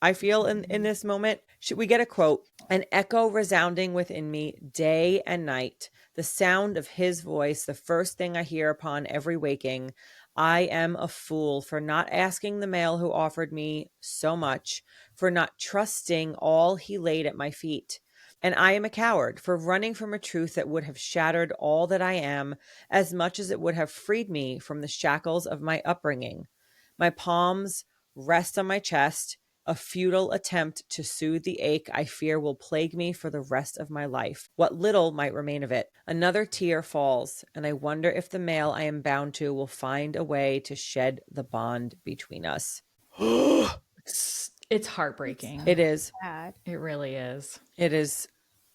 I feel, in this moment. We get a quote: an echo resounding within me day and night, the sound of his voice, the first thing I hear upon every waking. I am a fool for not asking the male who offered me so much, for not trusting all he laid at my feet. And I am a coward for running from a truth that would have shattered all that I am, as much as it would have freed me from the shackles of my upbringing. My palms rest on my chest, a futile attempt to soothe the ache I fear will plague me for the rest of my life, what little might remain of it. Another tear falls, and I wonder if the male I am bound to will find a way to shed the bond between us. It's heartbreaking. It is. Bad. It really is. It is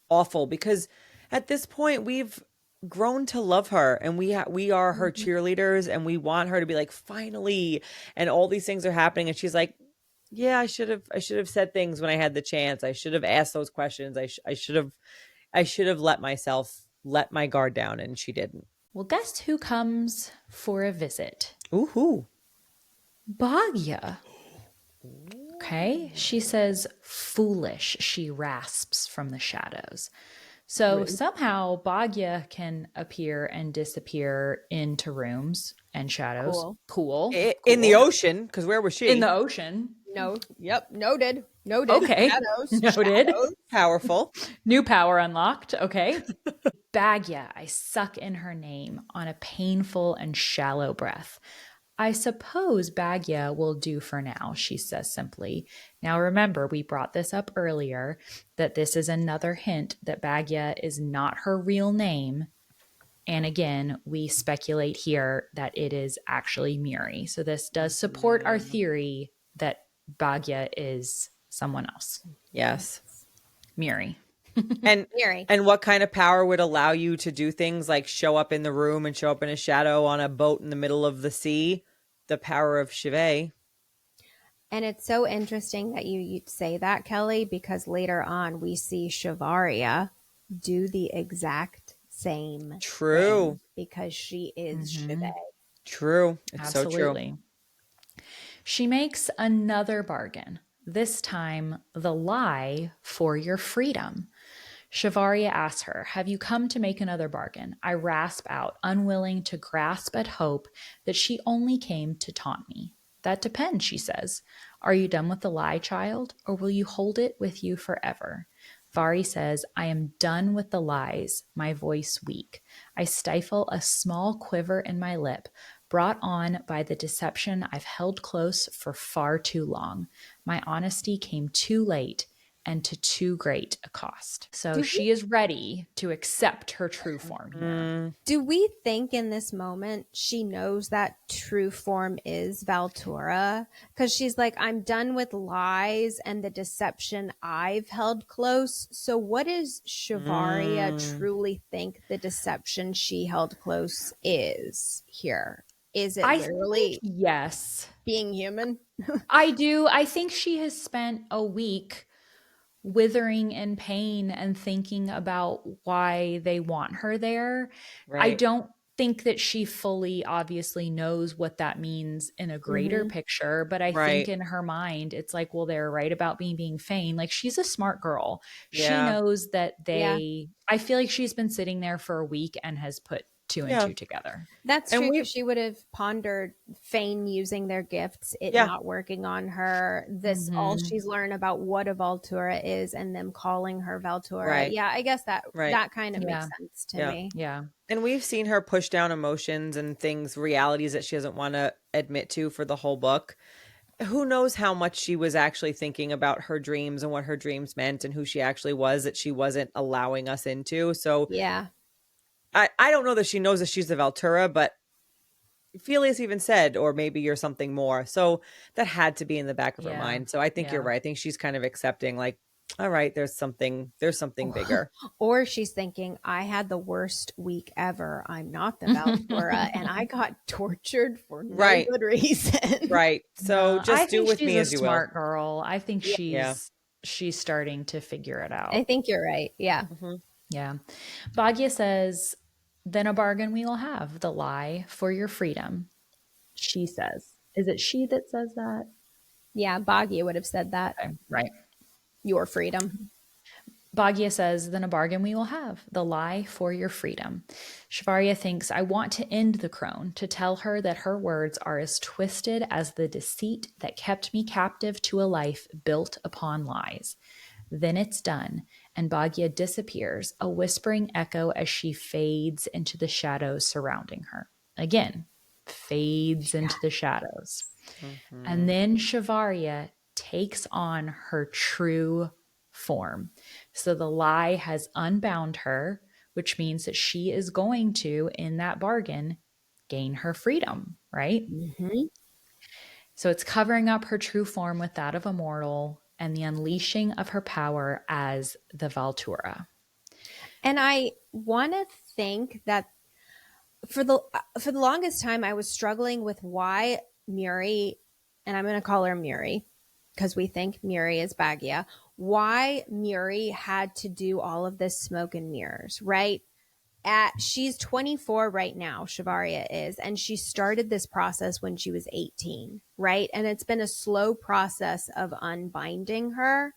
awful because at this point we've grown to love her and we are her cheerleaders and we want her to be like, finally, and all these things are happening. And she's like, yeah, I should have said things when I had the chance. I should have asked those questions. I should have let my guard down, and she didn't. Well, guess who comes for a visit? Ooh. Bhagya. Okay. She says, foolish, she rasps from the shadows. So somehow Bhagya can appear and disappear into rooms and shadows. Cool. In the ocean, because where was she? In the ocean. No. Yep. Noted. Okay. Shadows. Noted. Shadows. Powerful. New power unlocked. Okay. Bhagya, I suck in her name on a painful and shallow breath. I suppose Bhagya will do for now, she says simply. Now remember, we brought this up earlier, that this is another hint that Bhagya is not her real name. And again, we speculate here that it is actually Muri. So this does support our theory that Bhagya is someone else. Yes. Miri. And Miri. And what kind of power would allow you to do things like show up in the room and show up in a shadow on a boat in the middle of the sea? The power of Shivay. And it's so interesting that you say that, Kelly, because later on we see Shivaria do the exact same True. thing because she is Shivay. True. It's Absolutely. so true. She makes another bargain, this time the lie for your freedom. Shivaria asks her, "Have you come to make another bargain?" I rasp out, unwilling to grasp at hope that she only came to taunt me. "That depends," she says. "Are you done with the lie, child, or will you hold it with you forever?" Vari says, "I am done with the lies," my voice weak. I stifle a small quiver in my lip, brought on by the deception I've held close for far too long. My honesty came too late and to too great a cost. So she is ready to accept her true form here. Do we think in this moment she knows that true form is Valtura? Because she's like, I'm done with lies and the deception I've held close. So what does Shivaria truly think the deception she held close is here? Is it literally yes. being human? I do. I think she has spent a week withering in pain and thinking about why they want her there. Right. I don't think that she fully obviously knows what that means in a greater picture, but I think in her mind it's like, well, they're right about me being Fane. Like, she's a smart girl. Yeah. She knows that I feel like she's been sitting there for a week and has put two and two together. That's true, because she would have pondered Fane using their gifts, it not working on her, this all she's learned about what a Valtura is and them calling her Valtura. Right. Yeah, I guess that kind of makes sense to me. Yeah. And we've seen her push down emotions and things, realities that she doesn't want to admit to for the whole book. Who knows how much she was actually thinking about her dreams and what her dreams meant and who she actually was that she wasn't allowing us into. So yeah, I don't know that she knows that she's the Valtura, but Felius even said, or maybe you're something more. So that had to be in the back of her mind. So I think you're right. I think she's kind of accepting, like, all right, there's something bigger. Or she's thinking, I had the worst week ever. I'm not the Valtura, and I got tortured for no good reason. Right. So just do with me as you will. She's a smart girl. I think she's starting to figure it out. I think you're right. Yeah. Yeah. Bhagya says, "Then a bargain we will have, the lie for your freedom." She says. Is it she that says that? Yeah, Bhagya would have said that. Okay, right. Your freedom. Bhagya says, "Then a bargain we will have, the lie for your freedom." Shivaria thinks, I want to end the crone, to tell her that her words are as twisted as the deceit that kept me captive to a life built upon lies. Then it's done, and Bhagya disappears, a whispering echo as she fades into the shadows surrounding her. Again, fades into the shadows. And then Shivaria takes on her true form. So the lie has unbound her, which means that she is going to, in that bargain, gain her freedom, right? So it's covering up her true form with that of a mortal and the unleashing of her power as the Valtura. And I want to think that for the longest time I was struggling with why Miri, and I'm going to call her Miri because we think Miri is Bhagya, why Miri had to do all of this smoke and mirrors, right? She's 24 right now, Shivaria is, and she started this process when she was 18, right? And it's been a slow process of unbinding her.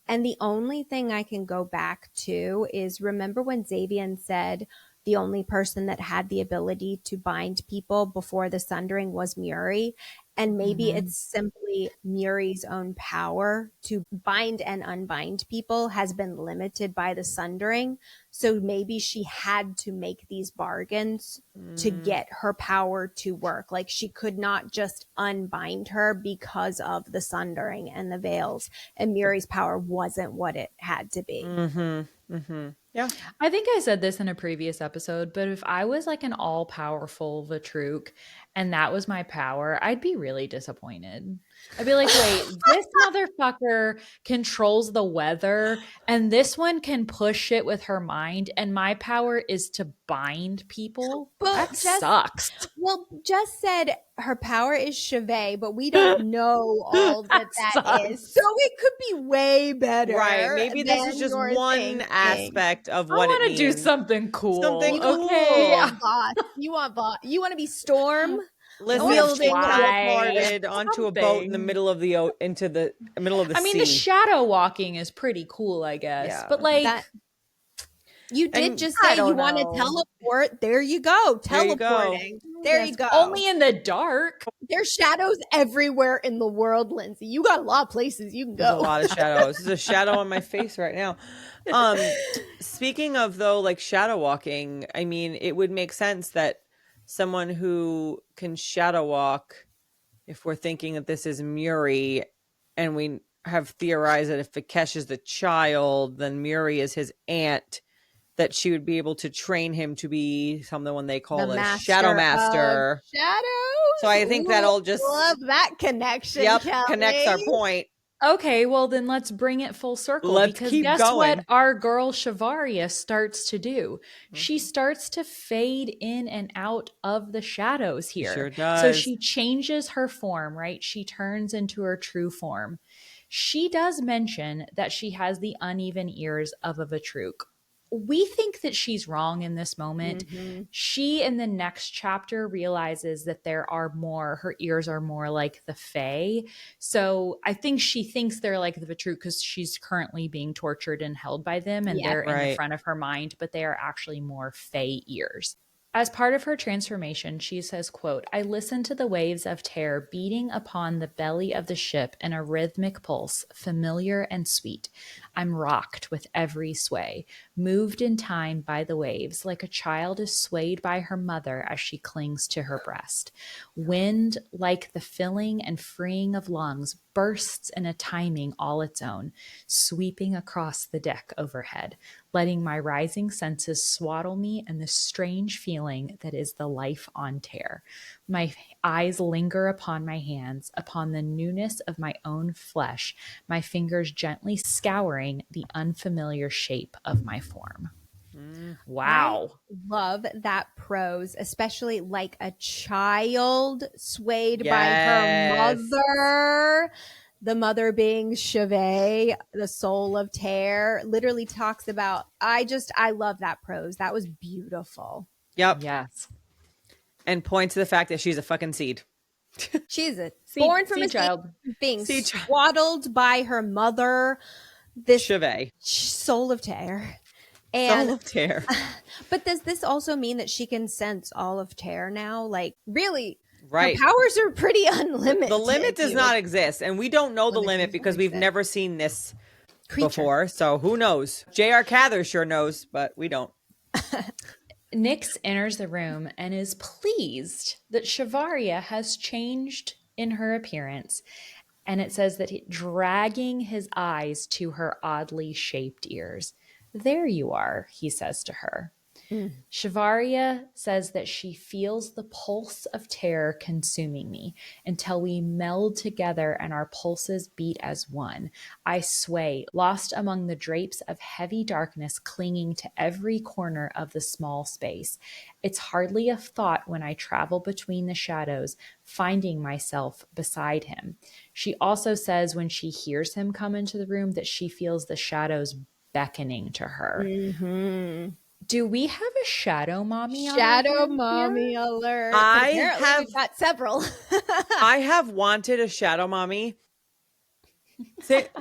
And the only thing I can go back to is, remember when Xavier said the only person that had the ability to bind people before the sundering was Miri? And maybe it's simply Muri's own power to bind and unbind people has been limited by the sundering. So maybe she had to make these bargains to get her power to work. Like, she could not just unbind her because of the sundering and the veils. And Muri's power wasn't what it had to be. Yeah. I think I said this in a previous episode, but if I was like an all-powerful Vatruk and that was my power, I'd be really disappointed. I'd be like, wait, this motherfucker controls the weather and this one can push it with her mind, and my power is to bind people? That sucks. Well, Jess said her power is Shivay, but we don't know all that is. So it could be way better. Right. Maybe this is just one aspect of what it means. I want to do something cool. Something cool. Okay. You want to be Storm? Listen, teleported onto a boat in the middle of the sea. I mean, the shadow walking is pretty cool, I guess. Yeah. But like, you did just say you want to teleport. There you go. Teleporting. There you go. Only in the dark. There's shadows everywhere in the world, Lindsay. You got a lot of places you can go. There's a lot of shadows. There's a shadow on my face right now. Speaking of, though, like shadow walking, I mean, it would make sense that someone who can shadow walk, if we're thinking that this is Muri, and we have theorized that if Vikesh is the child, then Muri is his aunt, that she would be able to train him to be someone they call a shadow master. Shadows. So I think that'll just love that connection. Yep, Kelly. connects our point. Okay, well then let's bring it full circle, because guess what our girl Shivaria starts to do? Mm-hmm. She starts to fade in and out of the shadows here. Sure does. So she changes her form, right? She turns into her true form. She does mention that she has the uneven ears of a Vitruk. We think that she's wrong in this moment. Mm-hmm. She, in the next chapter, realizes that her ears are more like the Fae. So I think she thinks they're like the Vitruk because she's currently being tortured and held by them, and they're in the front of her mind, but they are actually more Fae ears. As part of her transformation, she says, quote, "I listen to the waves of terror beating upon the belly of the ship in a rhythmic pulse, familiar and sweet. I'm rocked with every sway, moved in time by the waves, like a child is swayed by her mother as she clings to her breast. Wind, like the filling and freeing of lungs, bursts in a timing all its own, sweeping across the deck overhead, letting my rising senses swaddle me in the strange feeling that is the life on tear. My eyes linger upon my hands, upon the newness of my own flesh, my fingers gently scouring the unfamiliar shape of my form." Wow. I love that prose, especially like a child swayed by her mother. The mother being Shivay, the soul of terror, literally talks about, I love that prose. That was beautiful. Yep. Yes. And point to the fact that she's a fucking seed. She's born from a child, being swaddled by her mother, this Shivay, soul of terror. And, soul of terror. But does this also mean that she can sense all of terror now? Like, really? Right. Her powers are pretty unlimited. The limit does not exist. And we don't know the limit because we've never seen this before. So who knows? JR Cathers sure knows, but we don't. Nyx enters the room and is pleased that Shivaria has changed in her appearance. And it says that dragging his eyes to her oddly shaped ears. "There you are," he says to her. Shivaria says that she feels the pulse of terror consuming me until we meld together and our pulses beat as one. I sway, lost among the drapes of heavy darkness clinging to every corner of the small space. It's hardly a thought when I travel between the shadows, finding myself beside him. She also says when she hears him come into the room that she feels the shadows beckoning to her. Mm-hmm. Do we have a shadow mommy? Shadow mommy alert. We've got several. I have wanted a shadow mommy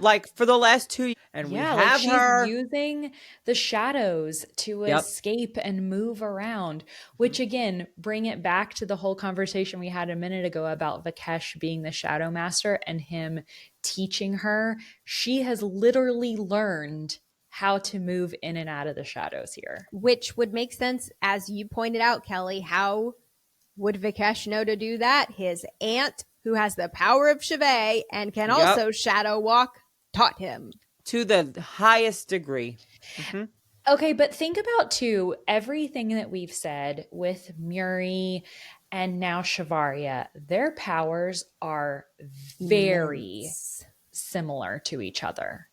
like for the last 2 years. And we have she's her using the shadows to escape and move around, which again, bring it back to the whole conversation we had a minute ago about Vikesh being the shadow master and him teaching her. She has literally learned how to move in and out of the shadows here. Which would make sense, as you pointed out, Kelly. How would Vikesh know to do that? His aunt, who has the power of Shivay and can also shadow walk, taught him. To the highest degree. Mm-hmm. Okay, but think about too everything that we've said with Muri and now Shavaria. Their powers are very Immense. similar to each other.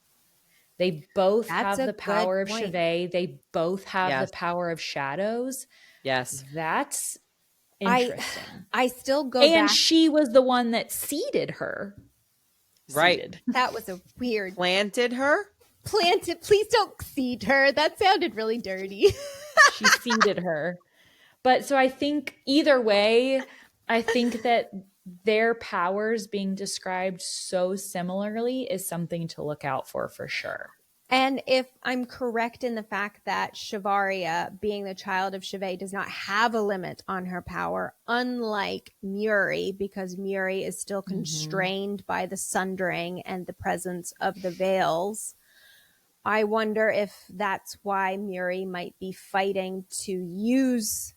They both That's have a the good power of point. Shivay. They both have the Yes. power of shadows. Yes. That's interesting. I still go And back. she was the one that seeded her. Right. Seeded. That was a weird Planted her? planted. Please don't seed her. That sounded really dirty. She seeded her. But so I think either way, I think that their powers being described so similarly is something to look out for sure. And if I'm correct in the fact that Shavaria, being the child of Shivay, does not have a limit on her power, unlike Muri, because Muri is still constrained by the sundering and the presence of the veils. I wonder if that's why Muri might be fighting to use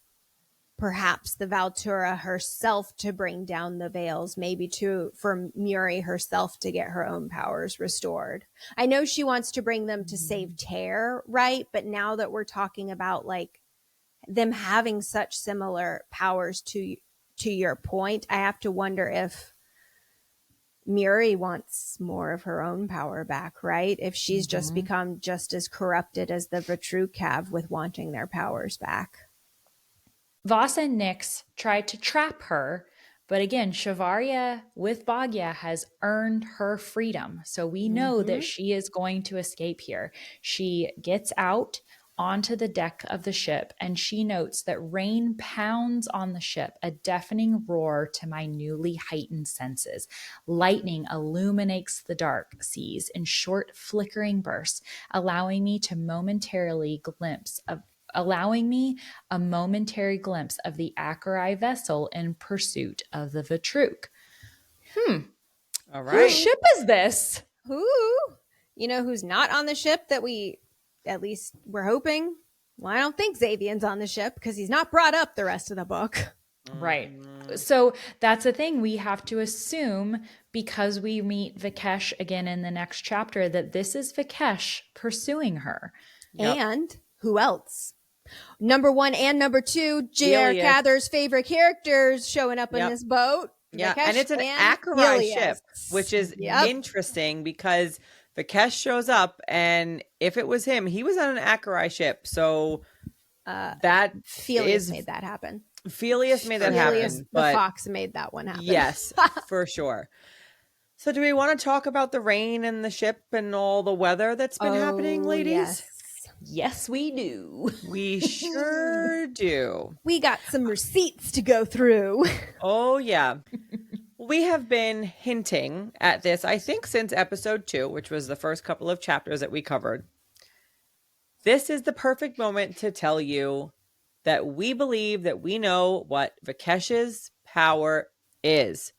perhaps the Valtura herself to bring down the veils, maybe for Muri herself to get her own powers restored. I know she wants to bring them to save Tear, right? But now that we're talking about like them having such similar powers to your point, I have to wonder if Muri wants more of her own power back, right? If she's just become just as corrupted as the Vatruk have with wanting their powers back. Voss and Nyx tried to trap her, but again, Shavaria with Bhagya has earned her freedom. So we know that she is going to escape here. She gets out onto the deck of the ship, and she notes that rain pounds on the ship, a deafening roar to my newly heightened senses. Lightning illuminates the dark seas in short flickering bursts, allowing me a momentary glimpse of the Acherai vessel in pursuit of the Vatruk. All right. Whose ship is this? Who? You know who's not on the ship that we, at least we're hoping? Well, I don't think Xavian's on the ship because he's not brought up the rest of the book. Right. So that's the thing. We have to assume, because we meet Vikesh again in the next chapter, that this is Vikesh pursuing her. Yep. And who else? Number 1 and number 2, JR Helios. Cathers' favorite characters showing up in this boat. Yeah, Vikesh and it's an Acherai Helios. ship, which is interesting because Vikesh shows up, and if it was him, he was on an Acherai ship. So that Felius made that happen. Felius made that happen. The But fox made that one happen. yes, for sure. So do we want to talk about the rain and the ship and all the weather that's been happening, ladies? Yes, we do. We sure do. We got some receipts to go through. Oh, yeah. We have been hinting at this, I think, since episode 2, which was the first couple of chapters that we covered. This is the perfect moment to tell you that we believe that we know what Vikesh's power is.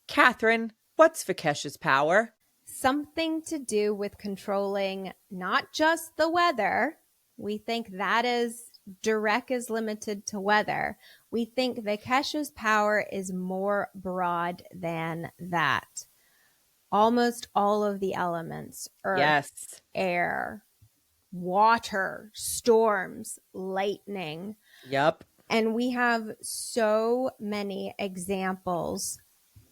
Catherine, what's Vikesh's power? Something to do with controlling not just the weather. We think that Durek is limited to weather. We think Vikesh's power is more broad than that. Almost all of the elements, earth, air, water, storms, lightning. Yep. And we have so many examples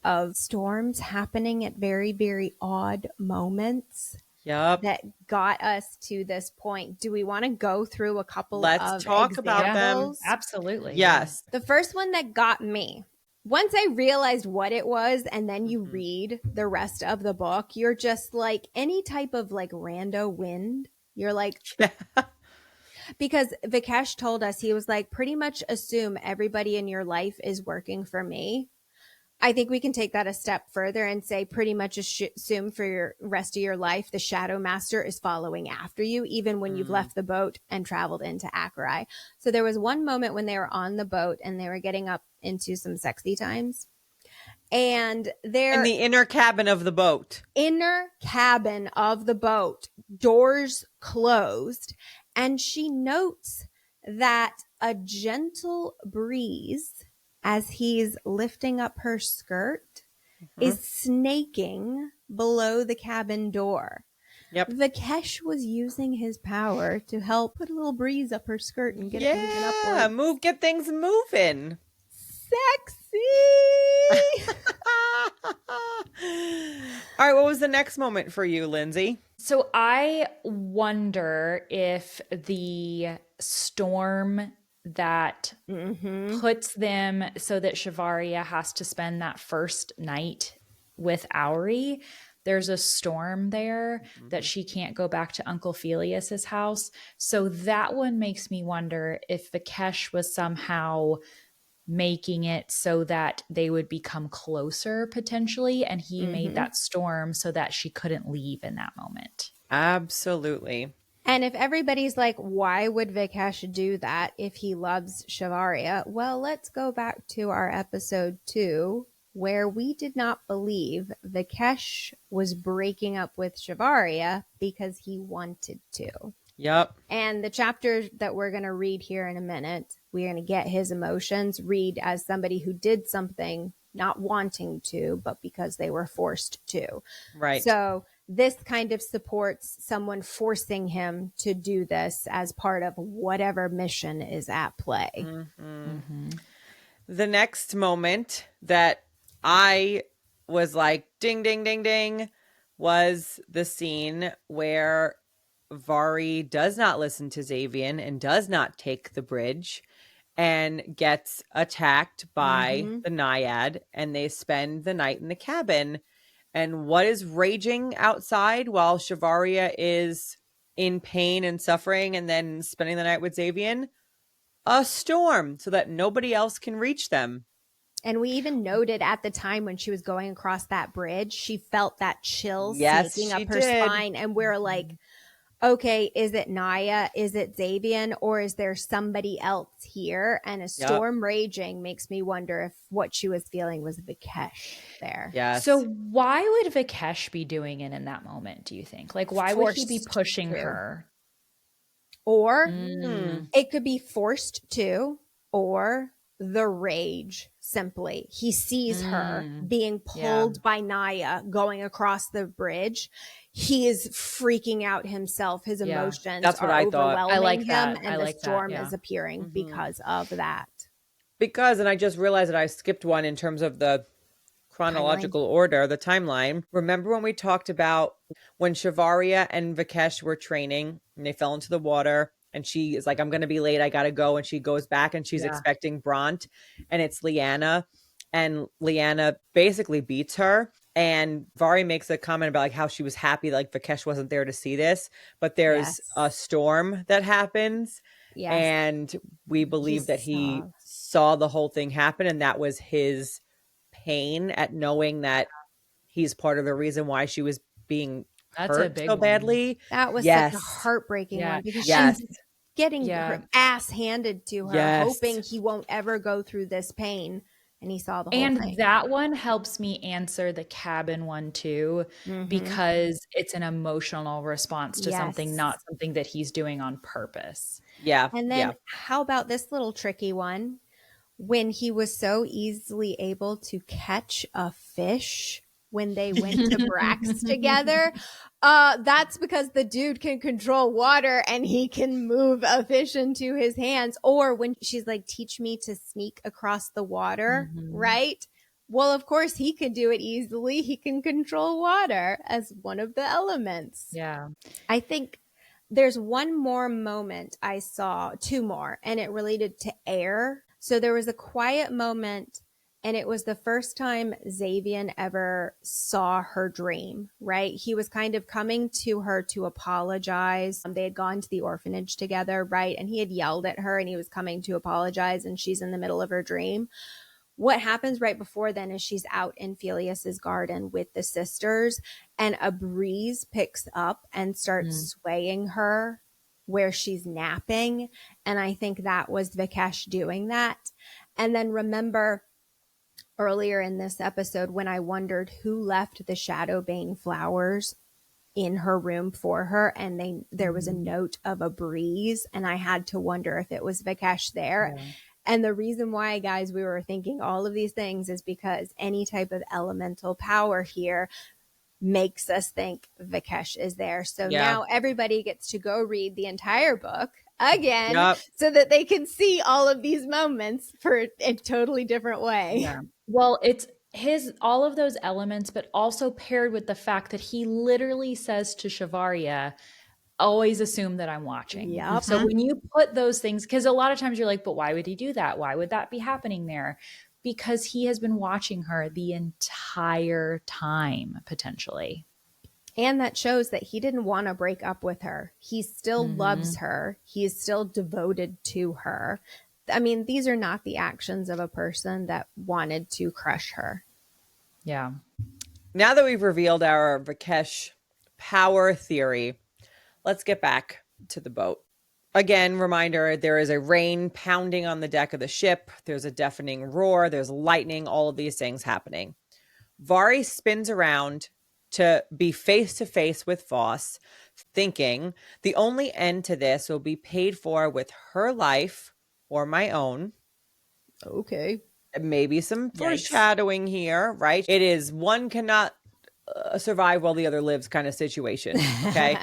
of storms happening at very, very odd moments. Yep. That got us to this point. Do we want to go through a couple Let's of talk examples? about them. Absolutely. Yes. The first one that got me, once I realized what it was, and then you read the rest of the book, you're just like, any type of like rando wind, you're like, because Vikesh told us, he was like, pretty much assume everybody in your life is working for me. I think we can take that a step further and say pretty much assume for your rest of your life, the Shadow Master is following after you, even when you've left the boat and traveled into Acherai. So there was one moment when they were on the boat and they were getting up into some sexy times. And they're in the inner cabin of the boat. Doors closed. And she notes that a gentle breeze, as he's lifting up her skirt, is snaking below the cabin door. Yep. Vikesh was using his power to help put a little breeze up her skirt and get it moving upwards. Get things moving. Sexy. All right, what was the next moment for you, Lindsay? So I wonder if the storm that puts them so that Shivaria has to spend that first night with Auri, there's a storm there that she can't go back to Uncle Felius's house. So that one makes me wonder if Vikesh was somehow making it so that they would become closer potentially, and he made that storm so that she couldn't leave in that moment. Absolutely. And if everybody's like, why would Vikesh do that if he loves Shivaria? Well, let's go back to our episode 2, where we did not believe Vikesh was breaking up with Shivaria because he wanted to. Yep. And the chapter that we're going to read here in a minute, we're going to get his emotions, read as somebody who did something not wanting to, but because they were forced to. Right. So this kind of supports someone forcing him to do this as part of whatever mission is at play. The next moment that I was like, ding, ding, ding, ding, was the scene where Vari does not listen to Xavian and does not take the bridge and gets attacked by the Naiad, and they spend the night in the cabin. And what is raging outside while Shivaria is in pain and suffering and then spending the night with Xavian? A storm, so that nobody else can reach them. And we even noted at the time when she was going across that bridge, she felt that chill sneaking up her spine. And we're like, okay, is it Naya? Is it Xavian? Or is there somebody else here? And a storm raging makes me wonder if what she was feeling was Vikesh there. Yes. So why would Vikesh be doing it in that moment, do you think? Like, why would he be pushing her? Or it could be forced to, or the rage simply. He sees her being pulled by Naya going across the bridge. He is freaking out himself. His emotions That's what are I thought. overwhelming I like him, that. and the storm is appearing because of that. Because, and I just realized that I skipped one in terms of the chronological order, the timeline. Remember when we talked about when Shivaria and Vikesh were training and they fell into the water and she is like, I'm going to be late, I got to go. And she goes back and she's expecting Bront, and it's Lyanna, and Lyanna basically beats her. And Vari makes a comment about like how she was happy like Vikesh wasn't there to see this, but there's a storm that happens. Yes. And we believe that he saw the whole thing happen, and that was his pain at knowing that he's part of the reason why she was being hurt so badly. That was such a heartbreaking one, because she's getting her ass handed to her, hoping he won't ever go through this pain. And he saw the whole thing. And that one helps me answer the cabin one too, because it's an emotional response to something, not something that he's doing on purpose. Yeah. And then how about this little tricky one? When he was so easily able to catch a fish when they went to Brax together, that's because the dude can control water and he can move a fish into his hands. Or when she's like, teach me to sneak across the water, right? Well, of course he could do it easily. He can control water as one of the elements. Yeah. I think there's one more moment I saw, two more, and it related to air. So there was a quiet moment, and it was the first time Xavian ever saw her dream, right? He was kind of coming to her to apologize. They had gone to the orphanage together, right? And he had yelled at her and he was coming to apologize, and she's in the middle of her dream. What happens right before then is she's out in Felius's garden with the sisters, and a breeze picks up and starts swaying her where she's napping. And I think that was Vikesh doing that. And then remember earlier in this episode when I wondered who left the Shadowbane flowers in her room for her, and there was a note of a breeze, and I had to wonder if it was Vikesh there. And the reason why, guys, we were thinking all of these things is because any type of elemental power here, makes us think Vikesh is there. So now everybody gets to go read the entire book again so that they can see all of these moments for a totally different way. Yeah. Well, it's all of those elements, but also paired with the fact that he literally says to Shivarya, always assume that I'm watching. Yep. So when you put those things, because a lot of times you're like, but why would he do that? Why would that be happening there? Because he has been watching her the entire time, potentially. And that shows that he didn't want to break up with her. He still loves her. He is still devoted to her. I mean, these are not the actions of a person that wanted to crush her. Yeah. Now that we've revealed our Vikesh power theory, let's get back to the boat. Again, reminder, there is a rain pounding on the deck of the ship. There's a deafening roar. There's lightning, all of these things happening. Vari spins around to be face to face with Voss, thinking the only end to this will be paid for with her life or my own. Okay. Maybe some foreshadowing here, right? It is one cannot survive while the other lives kind of situation. Okay.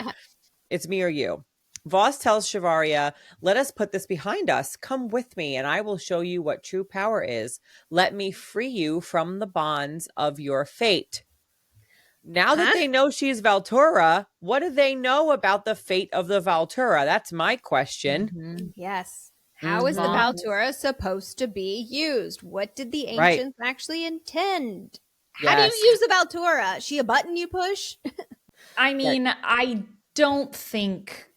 It's me or you. Voss tells Shivarya, let us put this behind us. Come with me and I will show you what true power is. Let me free you from the bonds of your fate. Now that they know she's Valtura, what do they know about the fate of the Valtura? That's my question. Yes. How is the Valtura supposed to be used? What did the ancients actually intend? How do you use a Valtura? Is she a button you push? I mean, I don't think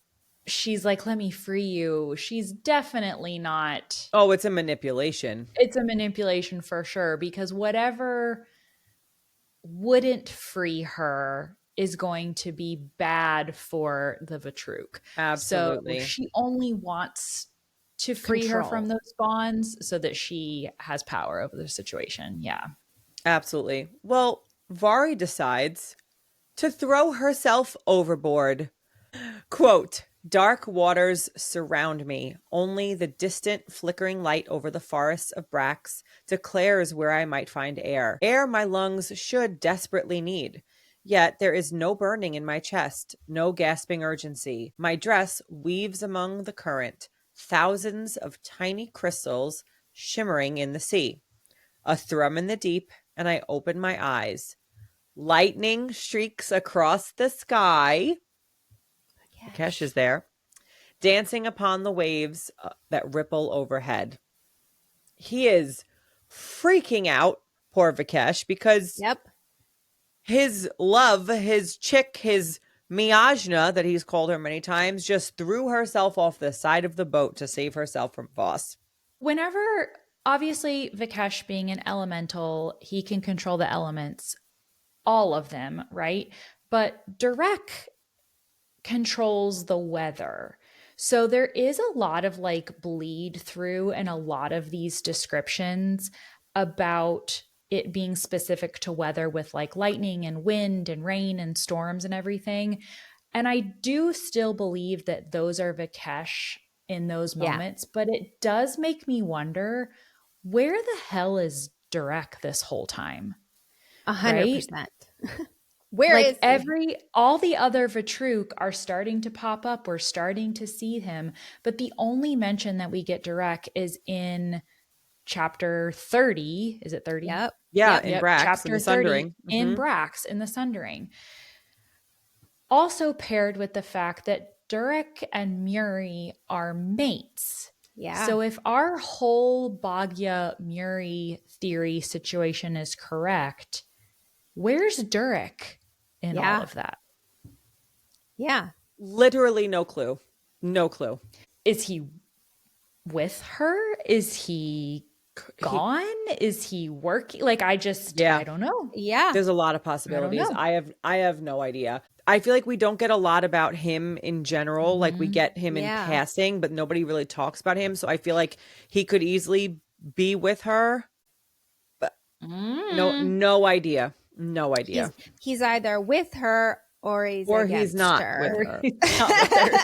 she's like, let me free you. She's definitely not. Oh, it's a manipulation. It's a manipulation for sure, because whatever wouldn't free her is going to be bad for the Vatruk. Absolutely. So she only wants to free her from those bonds so that she has power over the situation. Yeah. Absolutely. Well, Vari decides to throw herself overboard. Quote, dark waters surround me. Only the distant flickering light over the forests of Brax declares where I might find air. Air my lungs should desperately need. Yet there is no burning in my chest, no gasping urgency. My dress weaves among the current, thousands of tiny crystals shimmering in the sea. A thrum in the deep, and I open my eyes. Lightning streaks across the sky. Vikesh is there, dancing upon the waves that ripple overhead. He is freaking out, poor Vikesh, because his love, his chick, his Miajna, that he's called her many times, just threw herself off the side of the boat to save herself from Voss. Whenever, obviously, Vikesh being an elemental, he can control the elements, all of them, right? But Durek controls the weather. So there is a lot of like bleed through and a lot of these descriptions about it being specific to weather with like lightning and wind and rain and storms and everything. And I do still believe that those are Vikesh in those moments, but it does make me wonder, where the hell is Durek this whole time? 100%. Right? Where like is all the other Vatruk are starting to pop up. We're starting to see him. But the only mention that we get Durek is in chapter 30. Is it 30? Yep. Yeah, in Brax, chapter in the 30 Sundering. in Brax, in the Sundering. Also paired with the fact that Durek and Muri are mates. Yeah. So if our whole Bhagya Muri theory situation is correct, where's Durek in all of that? Yeah. Literally no clue. No clue. Is he with her? Is he gone? Is he working? Like, I don't know. Yeah. There's a lot of possibilities. I have no idea. I feel like we don't get a lot about him in general. Like we get him in passing, but nobody really talks about him. So I feel like he could easily be with her. But no idea. No idea. He's either with her or he's not her. with her. Not with her.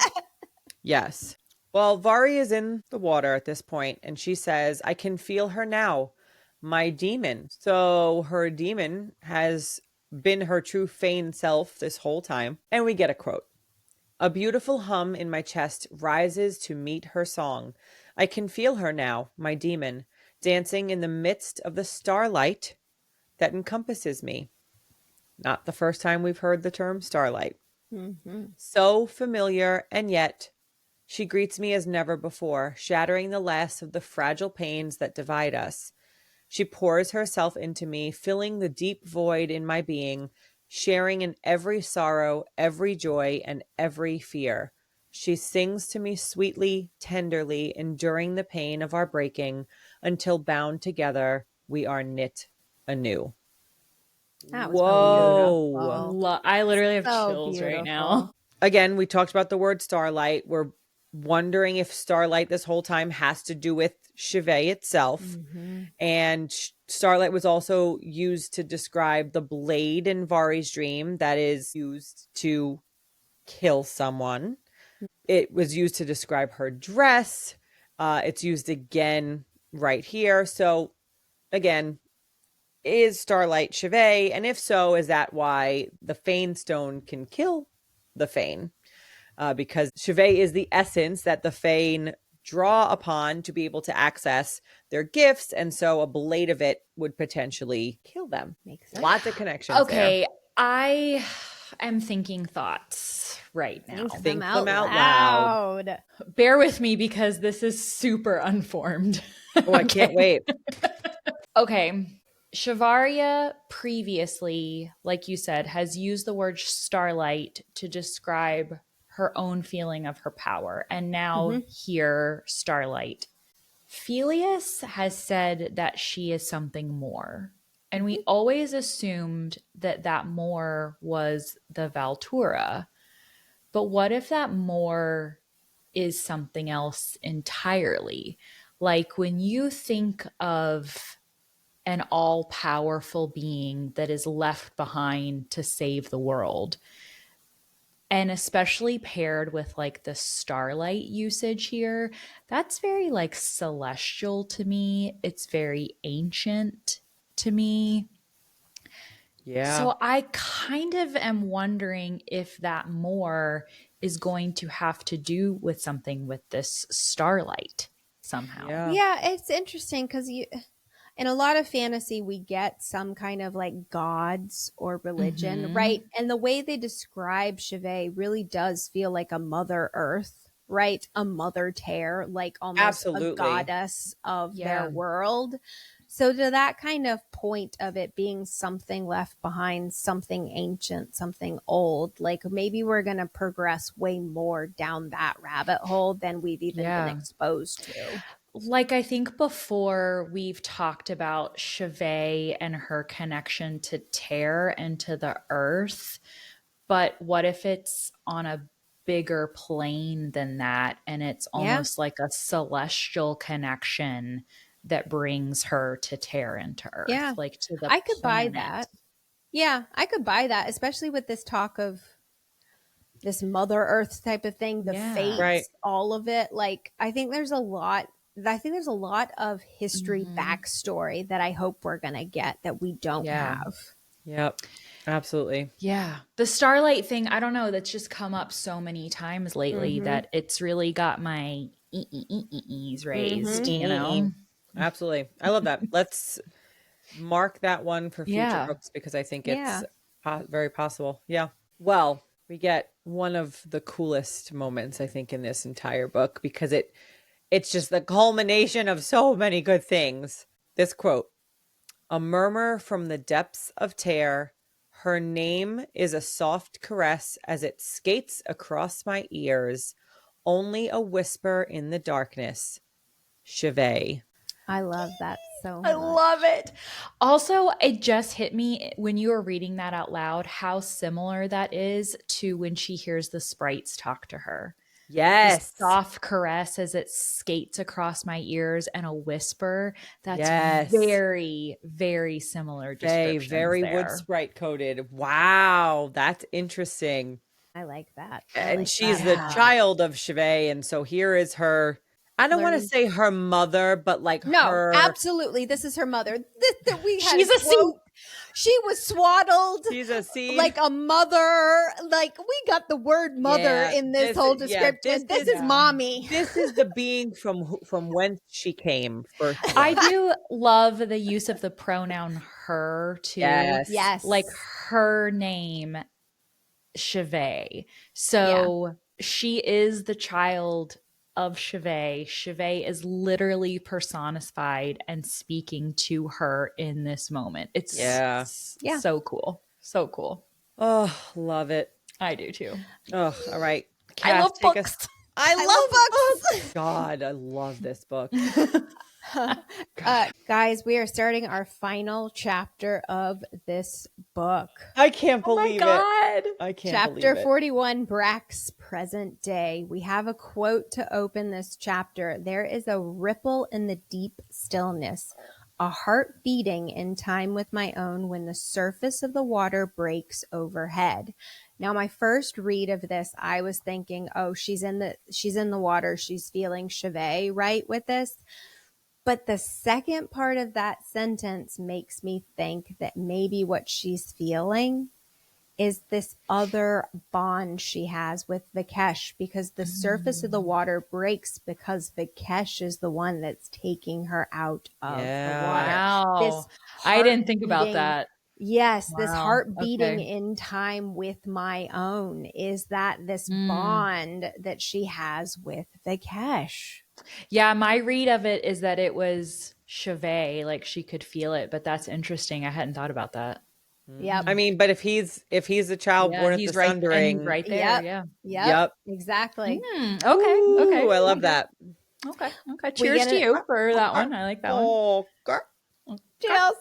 Yes. Well, Vari is in the water at this point, and she says, I can feel her now, my demon. So her demon has been her true Fane self this whole time. And we get a quote. A beautiful hum in my chest rises to meet her song. I can feel her now, my demon, dancing in the midst of the starlight that encompasses me. Not the first time we've heard the term starlight. Mm-hmm. So familiar, and yet she greets me as never before, shattering the last of the fragile pains that divide us. She pours herself into me, filling the deep void in my being, sharing in every sorrow, every joy, and every fear. She sings to me sweetly, tenderly, enduring the pain of our breaking, until bound together, we are knit anew. That was Whoa. beautiful. I literally have So chills right now. beautiful. Again, we talked about the word starlight. We're wondering if starlight this whole time has to do with Shivay itself. Mm-hmm. And starlight was also used to describe the blade in Vari's dream that is used to kill someone. It was used to describe her dress. It's used again right here. So again, is starlight Shivay? And if so, is that why the Fane stone can kill the Fane? Because Shivay is the essence that the Fane draw upon to be able to access their gifts, and so a blade of it would potentially kill them. Makes sense. Lots of connections. Okay, there. I am thinking thoughts right now. Think them out loud. Bear with me because this is super unformed. Oh, I can't wait. Okay. Shavaria previously, like you said, has used the word starlight to describe her own feeling of her power. And now here, starlight. Felius has said that she is something more. And we always assumed that that more was the Valtura. But what if that more is something else entirely? Like when you think of an all-powerful being that is left behind to save the world, and especially paired with like the starlight usage here, that's very like celestial to me. It's very ancient to me. Yeah. So I kind of am wondering if that more is going to have to do with something with this starlight somehow. Yeah, it's interesting because in a lot of fantasy, we get some kind of like gods or religion, right? And the way they describe Shivay really does feel like a Mother Earth, right? A Mother Terre, like almost a goddess of their world. So to that kind of point of it being something left behind, something ancient, something old, like maybe we're going to progress way more down that rabbit hole than we've even been exposed to. Like I think before we've talked about Shivay and her connection to Terre and to the earth, but what if it's on a bigger plane than that and it's almost like a celestial connection that brings her to Terre and to earth, like to the I could planet. buy that. Yeah, I could buy that, especially with this talk of this Mother Earth type of thing, the fates, all of it. Like I think there's a lot of history backstory that I hope we're going to get that we don't have. Yep. Absolutely. Yeah. The starlight thing, I don't know, that's just come up so many times lately that it's really got my e's raised, you know? Absolutely. I love that. Let's mark that one for future books because I think it's very possible. Yeah. Well, we get one of the coolest moments, I think, in this entire book because it's just the culmination of so many good things. This quote, a murmur from the depths of Terre, her name is a soft caress as it skates across my ears, only a whisper in the darkness, Shivay. I love that so much. I love it. Also, it just hit me when you were reading that out loud, how similar that is to when she hears the sprites talk to her. Yes. The soft caress as it skates across my ears and a whisper. That's very, very similar descriptions very there. wood sprite coded. Wow. That's interesting. I like that. And she's the child of Shivay. And so here is her. I don't want to say her mother, but like her. Absolutely. This is her mother. She's a seed. She was swaddled. She's a seed. Like a mother. Like we got the word mother in this whole description. This is mommy. This is the being from whence she came. I do love the use of the pronoun her too. Yes. Like her name, Shivay. So she is the child of Shivay. Shivay is literally personified and speaking to her in this moment. It's so cool. So cool. Oh, love it. I do too. Oh, all right. Cass, I love books. I love books. God, I love this book. Guys, we are starting our final chapter of this book. I can't believe it. I can't believe it. Chapter 41, Brack's present day. We have a quote to open this chapter. There is a ripple in the deep stillness, a heart beating in time with my own when the surface of the water breaks overhead. Now, my first read of this, I was thinking, oh, she's in the water. She's feeling Shivay, right, with this. But the second part of that sentence makes me think that maybe what she's feeling is this other bond she has with Vikesh, because the surface of the water breaks because Vikesh is the one that's taking her out of the water. Wow. I didn't think about that. Yes, this heart beating in time with my own is that this bond that she has with Vikesh. Yeah, my read of it is that it was Shivay, like she could feel it, but that's interesting. I hadn't thought about that. Yeah, I mean, but if he's a child born at the Sundering, right there, Yep. Exactly. Okay. Ooh, I love that. Okay. Cheers to you for that one. I like that one. Cheers.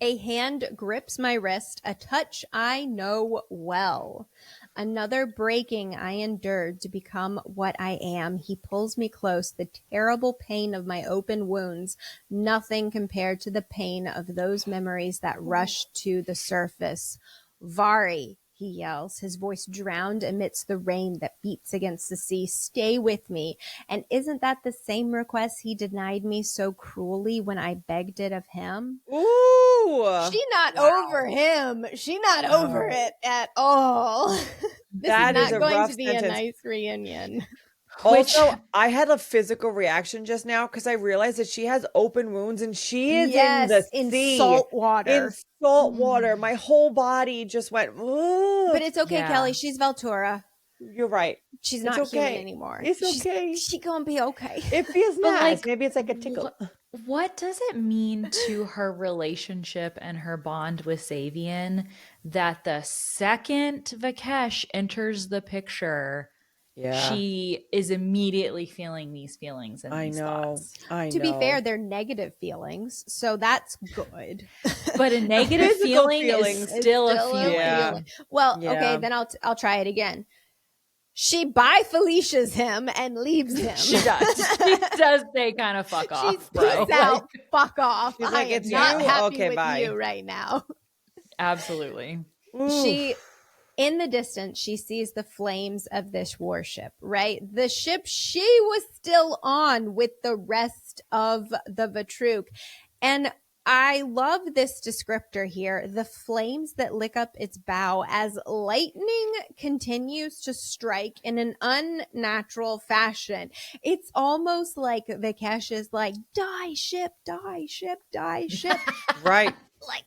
A hand grips my wrist, a touch I know well. Another breaking I endured to become what I am. He pulls me close, the terrible pain of my open wounds, nothing compared to the pain of those memories that rush to the surface. Vari, he yells, his voice drowned amidst the rain that beats against the sea. Stay with me. And isn't that the same request he denied me so cruelly when I begged it of him? Ooh. She not over him. She not over it at all. This is not going to be a nice reunion. Also, I had a physical reaction just now because I realized that she has open wounds and she is in the sea. Salt water. In salt water. My whole body just went, ugh. But it's okay, Kelly. She's Veltura. You're right. She's not human anymore. It's okay. She's gonna be okay. It feels nice. Maybe it's like a tickle. What does it mean to her relationship and her bond with Savian that the second Vikesh enters the picture, she is immediately feeling these feelings and these thoughts? I know. To be fair, they're negative feelings, so that's good. But a negative feeling is still a feeling. Yeah. Well, okay, then I'll try it again. She Felicia's him and leaves him. She does. She does say kind of fuck off. She's peace out. Fuck off. She's like, I'm not happy with you right now. Absolutely. She, in the distance, she sees the flames of this warship, right? The ship she was still on with the rest of the Vatruk. And I love this descriptor here. The flames that lick up its bow as lightning continues to strike in an unnatural fashion. It's almost like Vikesh is like, die ship, die ship, die ship. Right. Like,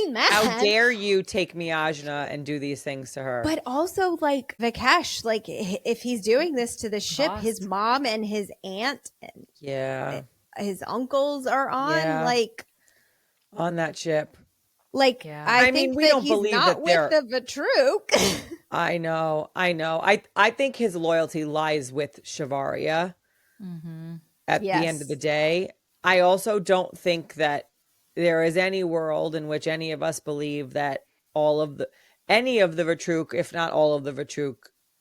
man. How dare you take Miyajna and do these things to her? But also, like, Vikesh, like, if he's doing this to the ship, his mom and his aunt and his uncles are on, like... on that ship. Like, I mean, we don't believe not that they're with the Vatruk. I know. I think his loyalty lies with Shivaria at the end of the day. I also don't think that there is any world in which any of us believe that any of the Vatruk, if not all of the Vatruk,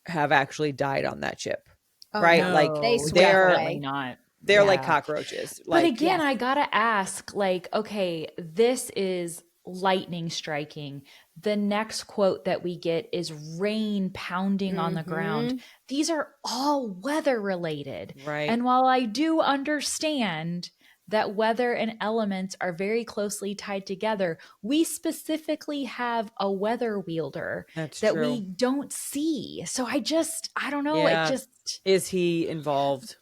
have actually died on that ship. Right? No, like they're not. They're like cockroaches. But again, I gotta ask, like, okay, this is lightning striking. The next quote that we get is rain pounding on the ground. These are all weather related. Right. And while I do understand that weather and elements are very closely tied together, we specifically have a weather wielder that true. we don't see. So I don't know. Yeah. It just, is he involved?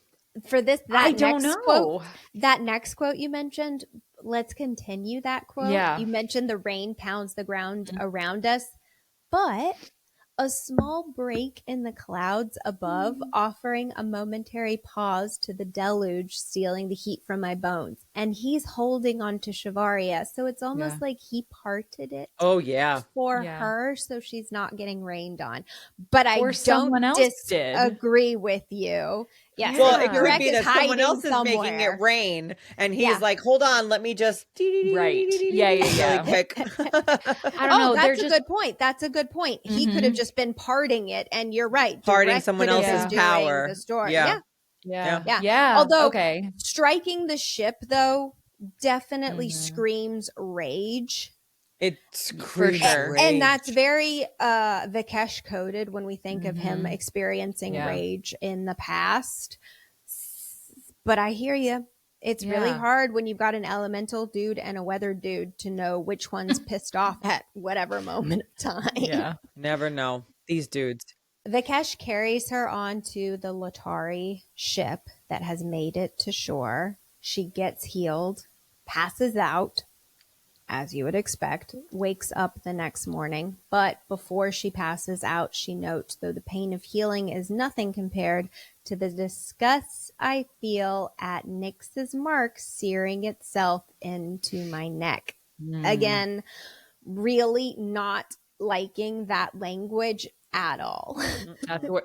For this, I don't know. That next quote you mentioned, let's continue that quote. Yeah. You mentioned the rain pounds the ground around us, but a small break in the clouds above, offering a momentary pause to the deluge, stealing the heat from my bones. And he's holding on to Shivaria. So it's almost like he parted it for her, so she's not getting rained on. But I don't disagree with you. Yeah. Well, it could be that someone else is making it rain, and he's like, "Hold on, let me just really quick." I don't know. That's a good point. That's a good point. He could have just been parting it, and you're right, parting someone else's power. The story. Yeah. Although striking the ship though definitely screams rage. It's for sure. And that's very Vikesh coded when we think of him experiencing rage in the past. But I hear you. It's really hard when you've got an elemental dude and a weather dude to know which one's pissed off at whatever moment of time. Yeah. Never know. These dudes. Vikesh carries her onto the Latari ship that has made it to shore. She gets healed, passes out, as you would expect, wakes up the next morning. But before she passes out, she notes, though the pain of healing is nothing compared to the disgust I feel at Nyx's mark searing itself into my neck. Again, really not liking that language at all.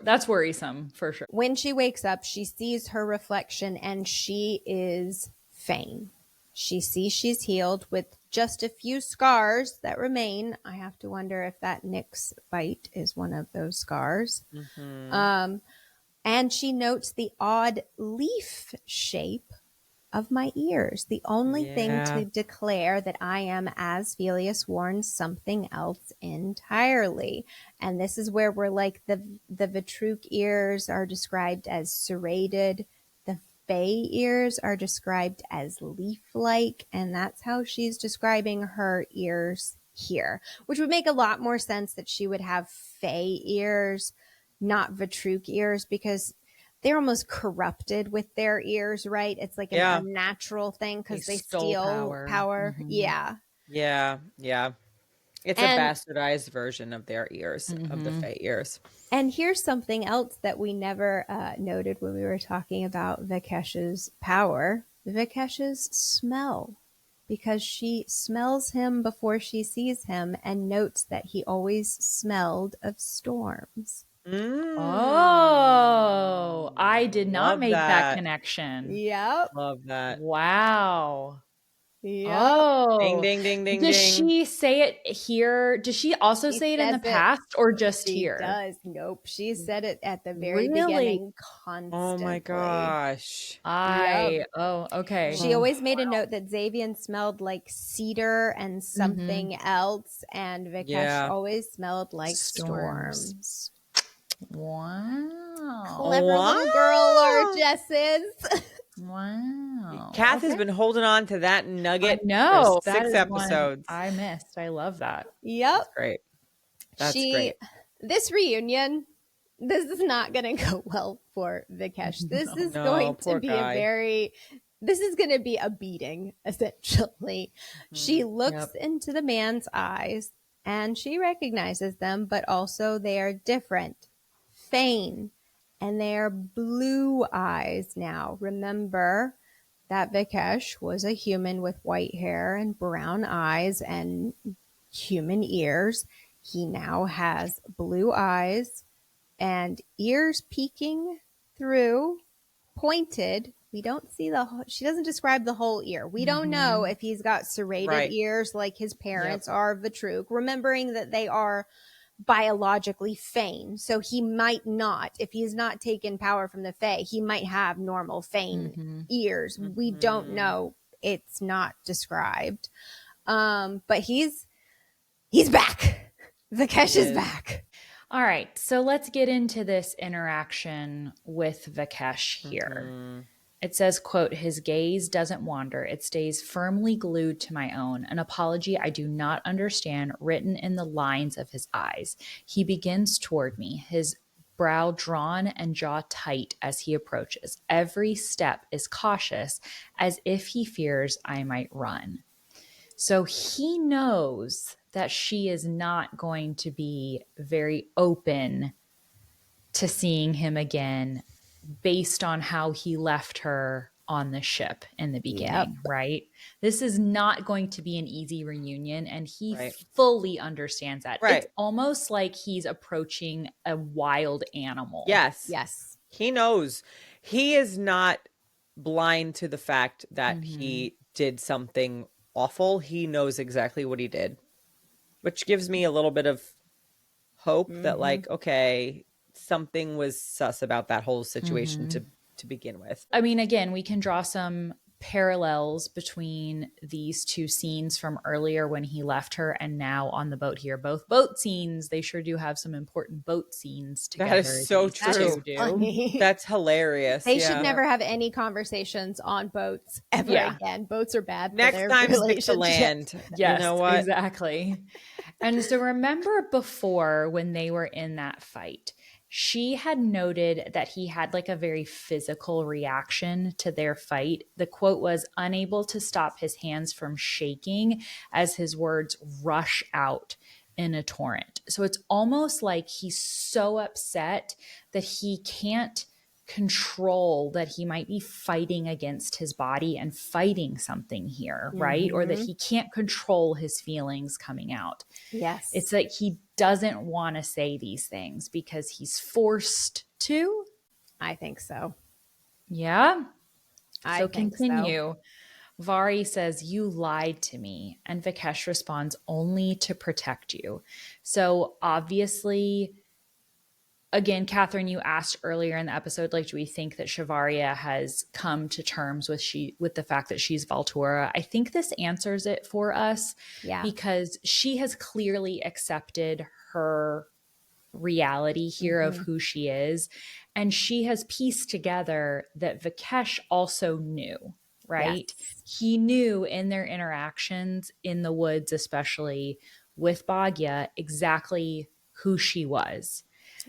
That's worrisome for sure. When she wakes up, she sees her reflection and she is Fane. She sees she's healed with just a few scars that remain. I have to wonder if that Nyx bite is one of those scars. And she notes the odd leaf shape of my ears. The only thing to declare that I am, as Velius warns, something else entirely. And this is where we're like the Vitruk ears are described as serrated. The Fae ears are described as leaf-like. And that's how she's describing her ears here, which would make a lot more sense that she would have Fae ears, not Vitruk ears, because they're almost corrupted with their ears, right? It's like an unnatural thing because they steal power. Yeah. It's a bastardized version of their ears, of the Fae ears. And here's something else that we never noted when we were talking about Vikesh's power. Vikesh's smell. Because she smells him before she sees him and notes that he always smelled of storms. Oh, I did not make that connection. Yep. Love that. Wow. Yep. Oh. Ding, ding, ding, ding, Does ding. she say it here? Does she also say it in the past or just here? She does. Nope. She said it at the very beginning constantly. Oh my gosh. Oh, okay. She always made a note that Xavian smelled like cedar and something else, and Vikesh always smelled like storms. Wow. Clever little girl, Largess is. Wow. Kath has been holding on to that nugget for 6 episodes. I missed. I love that. Yep. That's great. That's great. This reunion, this is not going to go well for Vikesh. This is going to be this is going to be a beating, essentially. She looks into the man's eyes and she recognizes them, but also they are different. Fane, and they're blue eyes now. Remember that Vikesh was a human with white hair and brown eyes and human ears. He now has blue eyes and ears peeking through, pointed. We don't see she doesn't describe the whole ear. We don't know if he's got serrated ears like his parents are Vitruk, remembering that they are biologically Fane. So he might not, if he's not taken power from the Fae, he might have normal Fane ears. We don't know. It's not described. But he's back. Vikesh is back. All right, so let's get into this interaction with Vikesh here. Mm-hmm. It says, quote, his gaze doesn't wander. It stays firmly glued to my own, an apology I do not understand written in the lines of his eyes. He begins toward me, his brow drawn and jaw tight as he approaches. Every step is cautious, as if he fears I might run. So he knows that she is not going to be very open to seeing him again based on how he left her on the ship in the beginning, right? This is not going to be an easy reunion, and he fully understands that. It's almost like he's approaching a wild animal. Yes. He knows. He is not blind to the fact that he did something awful. He knows exactly what he did, which gives me a little bit of hope that, like, okay, something was sus about that whole situation to begin with. I mean, again, we can draw some parallels between these two scenes from earlier when he left her and now on the boat here. Both boat scenes, they sure do have some important boat scenes together. That is so true. That's hilarious. They should never have any conversations on boats ever again. Boats are bad. Next time, stick to land. Yes, you know what? Exactly. And so remember before when they were in that fight, she had noted that he had like a very physical reaction to their fight. The quote was, unable to stop his hands from shaking as his words rush out in a torrent. So it's almost like he's so upset that he can't control that he might be fighting against his body and fighting something here, right? Or that he can't control his feelings coming out. Yes. It's like he doesn't want to say these things because he's forced to. I think so. Yeah. So continue. Vari says, you lied to me. And Vikesh responds, only to protect you. So obviously, again, Catherine, you asked earlier in the episode, like, do we think that Shivaria has come to terms with the fact that she's Valtura? I think this answers it for us because she has clearly accepted her reality here of who she is. And she has pieced together that Vikesh also knew, right? Yes. He knew in their interactions in the woods, especially with Bhagya, exactly who she was.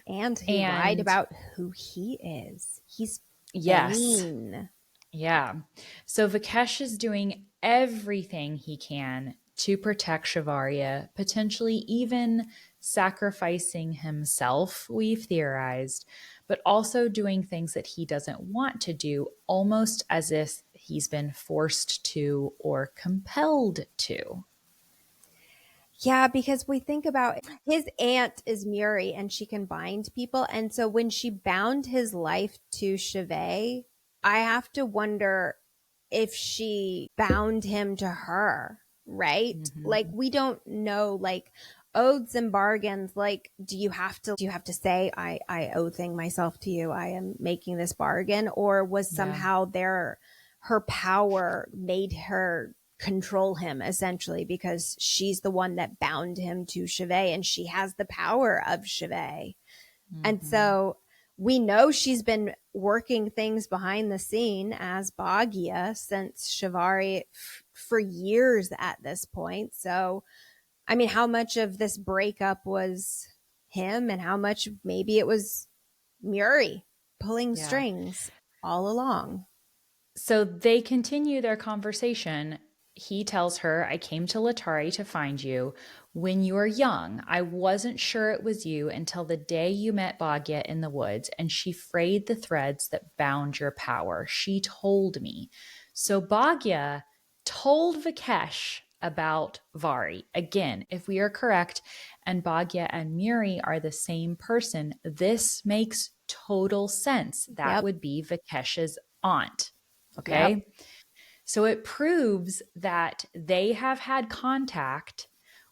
And he lied about who he is. He's vain. Yeah. So Vikesh is doing everything he can to protect Shivaria, potentially even sacrificing himself, we've theorized, but also doing things that he doesn't want to do, almost as if he's been forced to or compelled to. Yeah, because we think about his aunt is Muri and she can bind people. And so when she bound his life to Shivay, I have to wonder if she bound him to her, right? Like, we don't know, like, oaths and bargains. Like, do you have to say, I oathing myself to you, I am making this bargain? Or was somehow her power made her control him, essentially, because she's the one that bound him to Shivay and she has the power of Shivay. And so we know she's been working things behind the scene as Bhagya since Shivari for years at this point. So, I mean, how much of this breakup was him and how much maybe it was Muri pulling strings all along? So they continue their conversation. He tells her, I came to Latari to find you when you were young. I wasn't sure it was you until the day you met Bhagya in the woods, and she frayed the threads that bound your power. She told me. So Bhagya told Vikesh about Vari. Again, if we are correct, and Bhagya and Muri are the same person, this makes total sense. That would be Vikesh's aunt. Okay? Yep. So it proves that they have had contact,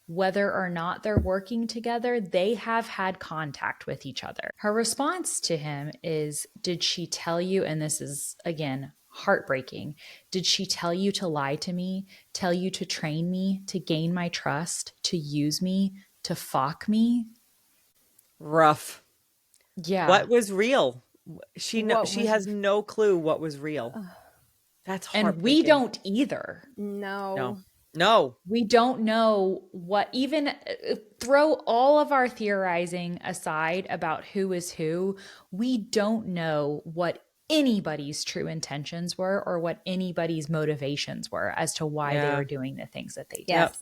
whether or not they're working together, they have had contact with each other. Her response to him is, did she tell you, and this is, again, Heartbreaking. Did she tell you to lie to me? Tell you to train me, to gain my trust, to use me, to fuck me? Rough. Yeah. What was real? She has was no clue what was real. That's And we heartbreaking. don't either. no. No. We don't know what, even throw all of our theorizing aside about who is who. We don't know what anybody's true intentions were or what anybody's motivations were as to why they were doing the things that they did. Yes.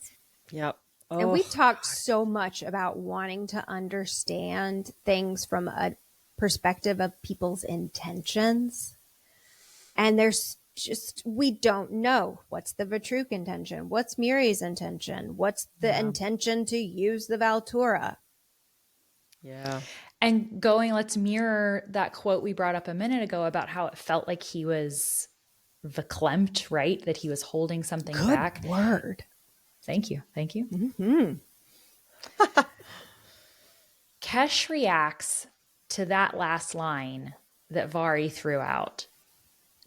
Yep. Oh, And we've talked so much about wanting to understand things from a perspective of people's intentions. And there's just, we don't know what's the Vitruk intention, what's Miri's intention, what's the intention to use the Valtura. Yeah. And let's mirror that quote we brought up a minute ago about how it felt like he was verklempt, right? That he was holding something back. Good word. Thank you. Thank you. Mm-hmm. Kesh reacts to that last line that Vari threw out.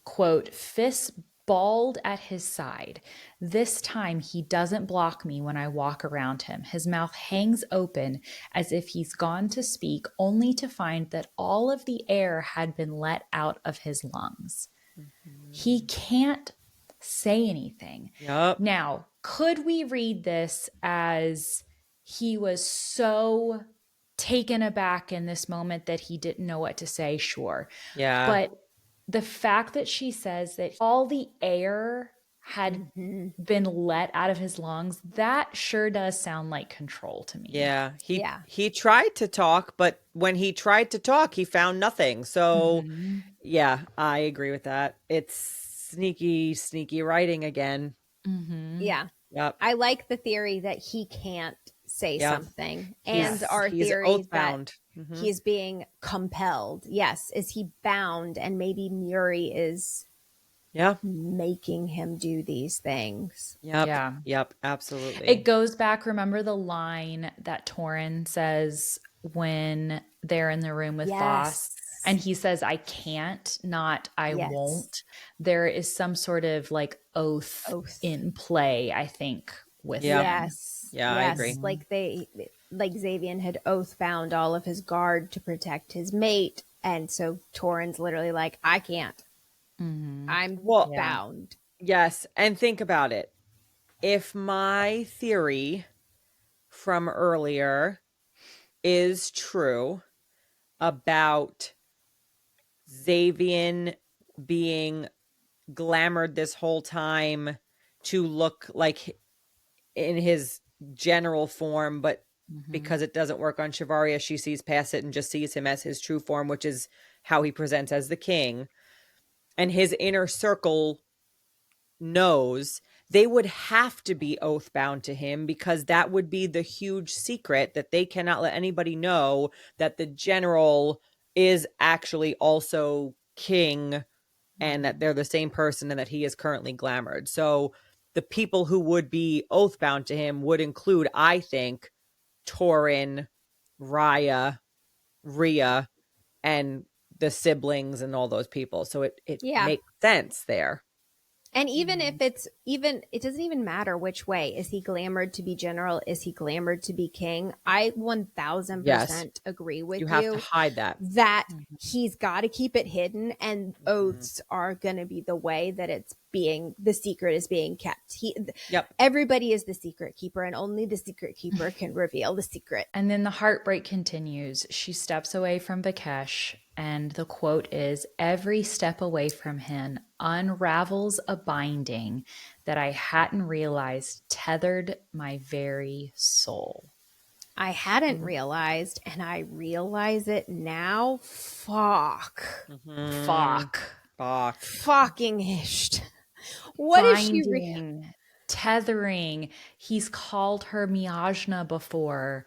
Quote, fists balled at his side. This time he doesn't block me when I walk around him. His mouth hangs open as if he's gone to speak, only to find that all of the air had been let out of his lungs. Mm-hmm. He can't say anything. Yep. Now, could we read this as he was so taken aback in this moment that he didn't know what to say? Sure. Yeah. But the fact that she says that all the air had been let out of his lungs, that sure does sound like control to me. Yeah. He tried to talk, but when he tried to talk, he found nothing. So yeah, I agree with that. It's sneaky writing again. Mm-hmm. Yeah. Yep. I like the theory that he can't say something, and our he's theory oath-bound. that he's being compelled. Yes. Is he bound? And maybe Muri is making him do these things. Yep. Yeah. Yep. Absolutely. It goes back. Remember the line that Torin says when they're in the room with Voss? And he says, I can't, not I won't. There is some sort of like oath in play, I think, with them. Yeah, I agree. Like Xavian had oath bound all of his guard to protect his mate. And so Torin's literally like, I can't. I'm bound. Yes. And think about it. If my theory from earlier is true about Xavian being glamored this whole time to look like in his general form, but because it doesn't work on Shivaria, she sees past it and just sees him as his true form, which is how he presents as the king. And his inner circle knows, they would have to be oath bound to him, because that would be the huge secret that they cannot let anybody know, that the general is actually also king and that they're the same person and that he is currently glamored. So the people who would be oath bound to him would include, I think, Torin, Raya, Rhea, and the siblings and all those people. So it makes sense there. And even if it doesn't even matter which way. Is he glamored to be general? Is he glamored to be king? I 1000% agree with you. You have to hide that. That he's got to keep it hidden, and oaths are going to be the way that the secret is being kept. Everybody is the secret keeper, and only the secret keeper can reveal the secret. And then the heartbreak continues. She steps away from Vikesh, and the quote is, every step away from him unravels a binding that I hadn't realized tethered my very soul. I hadn't realized, and I realize it now. Fuck. Fucking hished. What binding, is she tethering? He's called her Miajna before.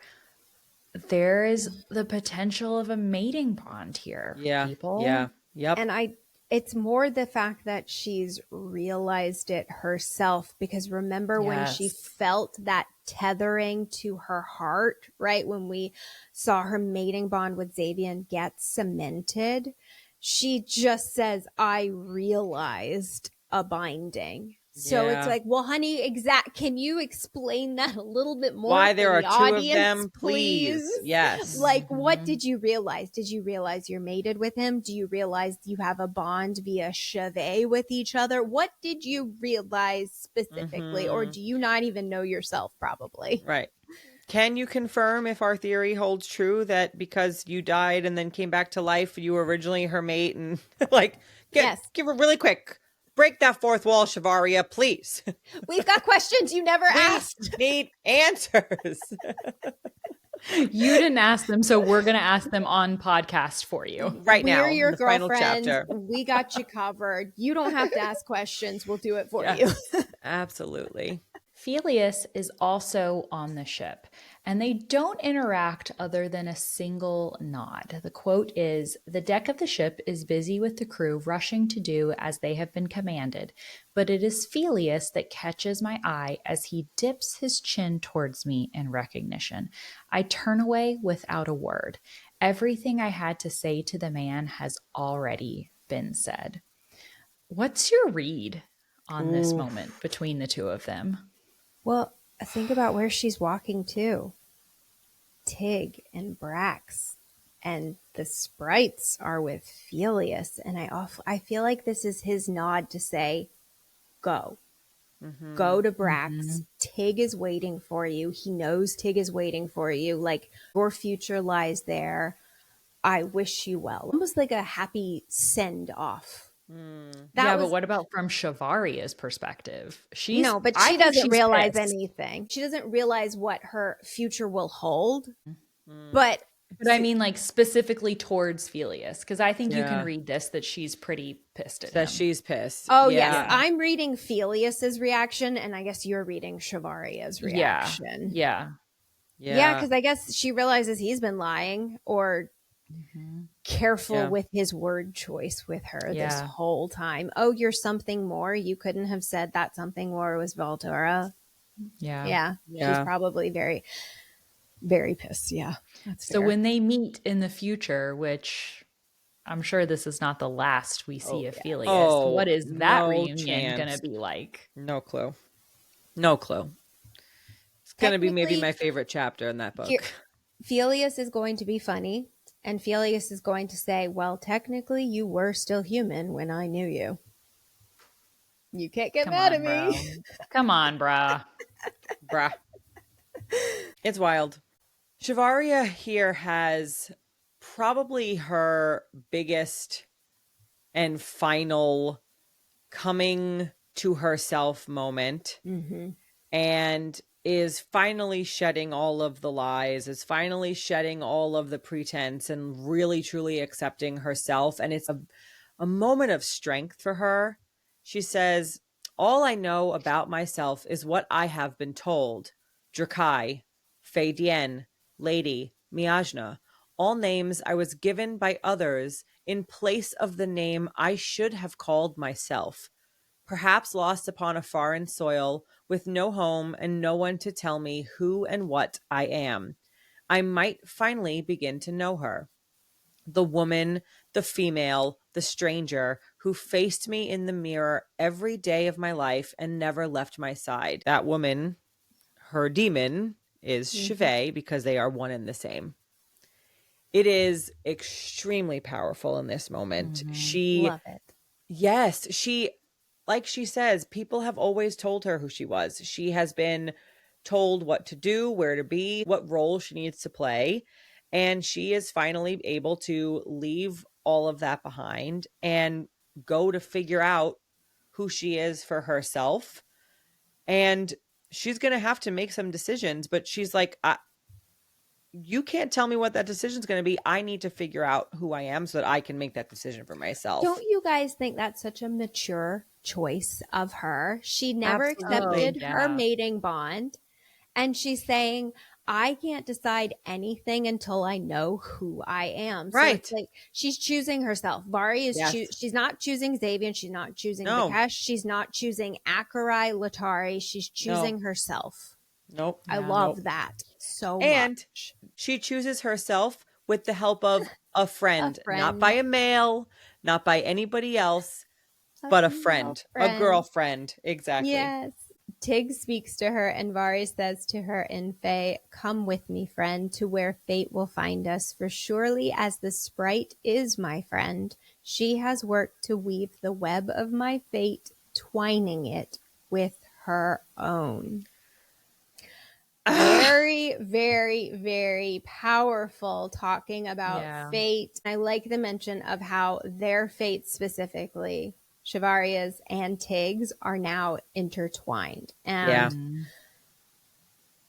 There is the potential of a mating bond here, people. Yeah. Yep. And it's more the fact that she's realized it herself, because remember when she felt that tethering to her heart, right? When we saw her mating bond with Xavian get cemented, She just says, I realized a binding. So it's like, well, honey, can you explain that a little bit more? Why there are the two audience, of them, please. Yes. Like, what did you realize? Did you realize you're mated with him? Do you realize you have a bond via Shivay with each other? What did you realize specifically? Or do you not even know yourself, probably? Right. Can you confirm if our theory holds true that because you died and then came back to life, you were originally her mate? And like, give her really quick. Break that fourth wall, Shivaria, please. We've got questions you never asked. Need answers. You didn't ask them, so we're going to ask them on podcast for you. Right now. We're your girlfriend. We got you covered. You don't have to ask questions. We'll do it for you. Absolutely. Phileas is also on the ship, and they don't interact other than a single nod. The quote is, "The deck of the ship is busy with the crew rushing to do as they have been commanded, but it is Phileas that catches my eye as he dips his chin towards me in recognition. I turn away without a word. Everything I had to say to the man has already been said." What's your read on this moment between the two of them? Well, think about where she's walking to. Tig and Brax, and the sprites are with Phileas, and I feel like this is his nod to say, go. Go to Brax. Tig is waiting for you. He knows Tig is waiting for you. Like, your future lies there. I wish you well. Almost like a happy send off. But what about from Shivaria's perspective? She doesn't realize anything. She doesn't realize what her future will hold. But I mean, like, specifically towards Phileas, because I think you can read this that she's pretty pissed at him. That she's pissed. Oh, yes. I'm reading Phileas's reaction, and I guess you're reading Shivaria's reaction. Yeah, because I guess she realizes he's been lying or careful with his word choice with her this whole time. Oh, you're something more. You couldn't have said that something more was Voltura. Yeah. She's probably very, very pissed. Yeah. So when they meet in the future, which I'm sure this is not the last we see of Phileas, what is that reunion going to be like? No clue. It's going to be maybe my favorite chapter in that book. Phileas is going to be funny. And Phileas is going to say, well, technically, you were still human when I knew you. You can't get mad at me. Come on, brah. Brah. It's wild. Shivaria here has probably her biggest and final coming to herself moment. And is finally shedding all of the lies, is finally shedding all of the pretense and really truly accepting herself. And it's a moment of strength for her. She says, all I know about myself is what I have been told. Drakai, Fei Dien, Lady, Miajna, all names I was given by others in place of the name I should have called myself. Perhaps lost upon a foreign soil, with no home and no one to tell me who and what I am. I might finally begin to know her. The woman, the female, the stranger who faced me in the mirror every day of my life and never left my side. That woman, her demon, is Shivay, because they are one and the same. It is extremely powerful in this moment. Love it. Yes, like she says, people have always told her who she was. She has been told what to do, where to be, what role she needs to play. And she is finally able to leave all of that behind and go to figure out who she is for herself. And she's going to have to make some decisions, but she's like, you can't tell me what that decision is going to be. I need to figure out who I am so that I can make that decision for myself. Don't you guys think that's such a mature choice of her? She never accepted her mating bond. And she's saying, I can't decide anything until I know who I am. So it's like she's choosing herself. Vari is she's not choosing Xavier. She's not choosing Vikesh. She's not choosing Akarai, Latari. She's choosing herself. Nope. I love that so and much. She chooses herself with the help of a friend, not by a male, not by anybody else, but a friend, a girlfriend. Exactly. Yes. Tig speaks to her, and Varys says to her in Fae, "Come with me, friend, to where fate will find us. For surely as the sprite is my friend, she has worked to weave the web of my fate, twining it with her own." Very, very, very powerful talking about fate. I like the mention of how their fate specifically, Shivaria's and Tig's, are now intertwined. And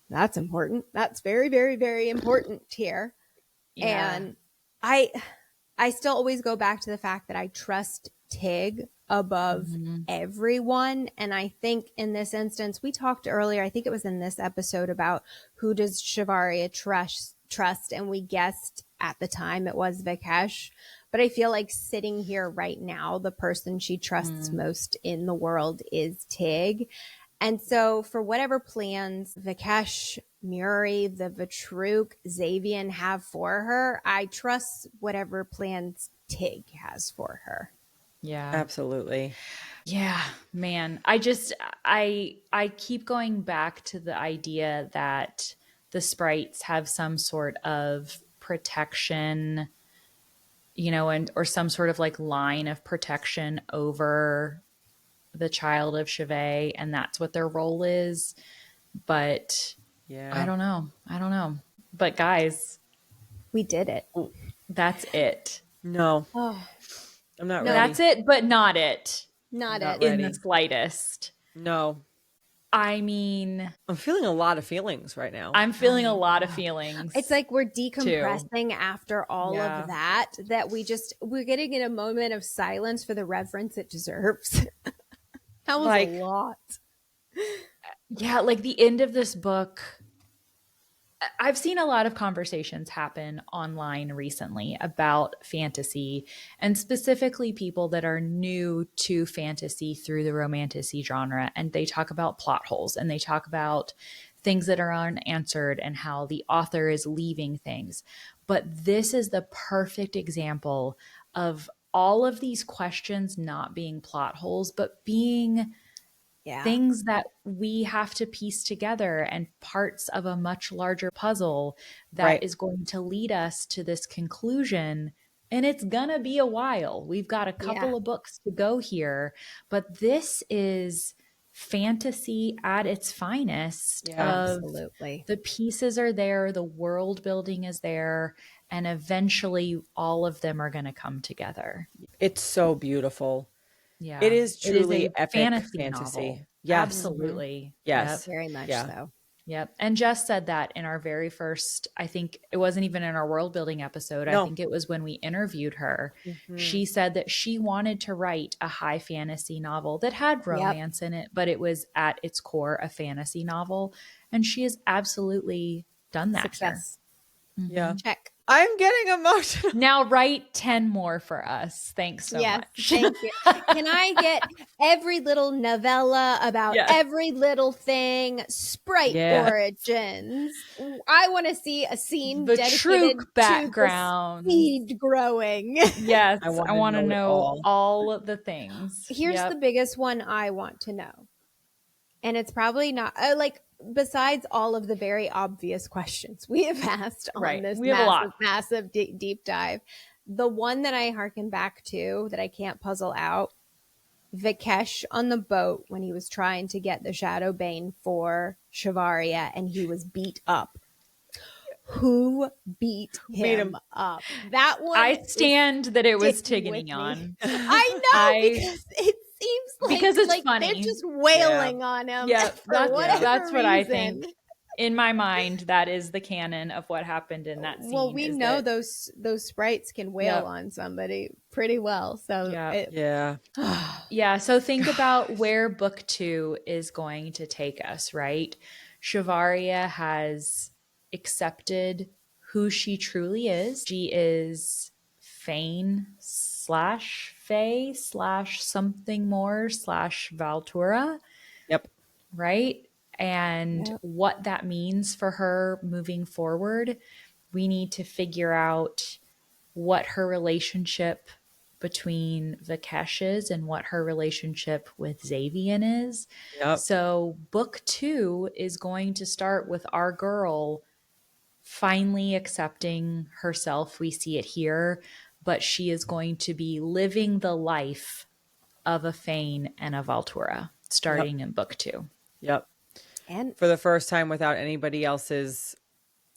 that's important. That's very, very, very important here. Yeah. And I still always go back to the fact that I trust Tig above everyone. And I think in this instance, we talked earlier, I think it was in this episode, about who does Shivaria trust. And we guessed at the time it was Vikesh. But I feel like sitting here right now, the person she trusts most in the world is Tig. And so for whatever plans Vikesh, Muri, the Vatruk, Xavian have for her, I trust whatever plans Tig has for her. Yeah. Absolutely. Yeah, man. I keep going back to the idea that the sprites have some sort of protection, you know, or some sort of like line of protection over the child of Shivay, and that's what their role is. But I don't know. But guys, we did it. That's it. No. I'm not ready. That's it, but not it. Not it. In the slightest. No. I mean, I'm feeling a lot of feelings right now. I'm feeling a lot of feelings. It's like we're decompressing after all of that we're getting in a moment of silence for the reverence it deserves. That was a lot. Yeah, like the end of this book, I've seen a lot of conversations happen online recently about fantasy, and specifically people that are new to fantasy through the romantasy genre. And they talk about plot holes, and they talk about things that are unanswered and how the author is leaving things. But this is the perfect example of all of these questions not being plot holes, but being things that we have to piece together and parts of a much larger puzzle that is going to lead us to this conclusion. And it's going to be a while. We've got a couple of books to go here, but this is fantasy at its finest. Absolutely. The pieces are there, the world building is there, and eventually all of them are going to come together. It's so beautiful. Yeah. It is truly it is epic fantasy. Novel. Yes. Absolutely. Yes. Yep. Very much so. Yep. And Jess said that in our very first, I think it wasn't even in our world building episode. No. I think it was when we interviewed her. She said that she wanted to write a high fantasy novel that had romance in it, but it was at its core a fantasy novel. And she has absolutely done that. Success. Yeah. Check. I'm getting emotional. Now write 10 more for us. Thanks so much. Thank you. Can I get every little novella about every little thing? Sprite origins. I want to see a scene dedicated background. To the seed growing. Yes, I want to know all the things. Here's the biggest one I want to know. And it's probably not besides all of the very obvious questions we have asked on this massive deep dive, the one that I hearken back to that I can't puzzle out, Vikesh on the boat when he was trying to get the Shadow Bane for Shivaria and he was beat up. Who beat him up? That one. I stand that it was Tigany on. I know because it seems it's funny. They're just wailing on him. Yeah, that's what I think. In my mind, that is the canon of what happened in that scene. Well, we know those sprites can wail on somebody pretty well. So yeah. So think about where book 2 is going to take us, right? Shivaria has accepted who she truly is. She is Fane / Fae / something more / Valtura. Yep. Right? And what that means for her moving forward, we need to figure out what her relationship between the Keshes and what her relationship with Xavian is. Yep. So book 2 is going to start with our girl finally accepting herself. We see it here, but she is going to be living the life of a Fane and a Valtura starting in book 2. Yep. And for the first time without anybody else's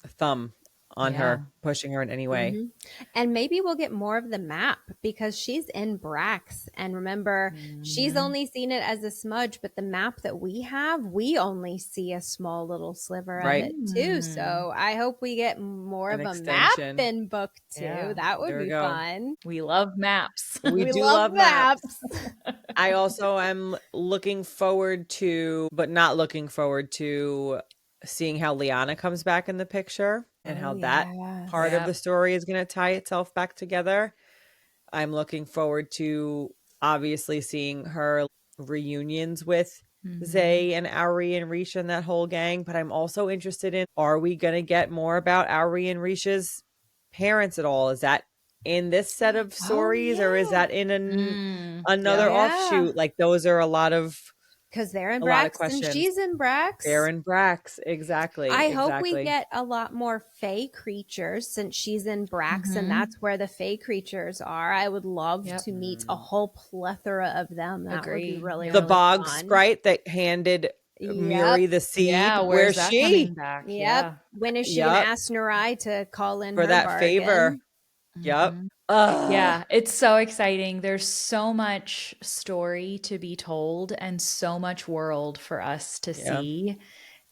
thumb on her, pushing her in any way. And maybe we'll get more of the map because she's in Brax. And remember, she's only seen it as a smudge, but the map that we have, we only see a small little sliver of it too. So I hope we get more of a map in book 2. Yeah. That would be fun. We love maps. We do love maps. I also am looking forward to, but not looking forward to, seeing how Liana comes back in the picture and how that part of the story is going to tie itself back together. I'm looking forward to obviously seeing her reunions with Zay and Auri and Risha and that whole gang. But I'm also interested in, are we going to get more about Auri and Risha's parents at all? Is that in this set of stories or is that in another offshoot? Like those are a lot of, because they're in Brax and she's in Brax. They're in Brax. Exactly. I hope we get a lot more Fae creatures since she's in Brax and that's where the Fae creatures are. I would love to meet a whole plethora of them. That would be really, the really bog fun. sprite that handed Muri the seed. Yeah, where's that she? coming back? Yep. When is she going to ask Narai to call in for her that bargain? favor? Yep. Yeah, it's so exciting. There's so much story to be told and so much world for us to see.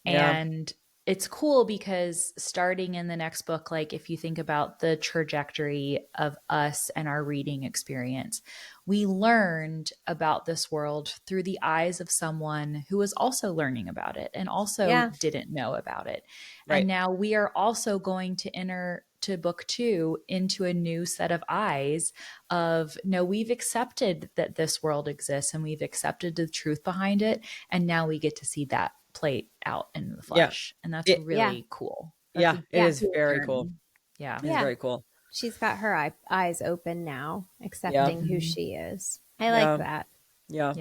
And it's cool because starting in the next book, like if you think about the trajectory of us and our reading experience, we learned about this world through the eyes of someone who was also learning about it and also didn't know about it. Right. And now we are also going to enter to book 2 into a new set of eyes of, no, we've accepted that this world exists and we've accepted the truth behind it. And now we get to see that play out in the flesh. And that's really cool. It is very cool. Yeah. It's very cool. She's got her eyes open now, accepting who she is. I like that. Yeah.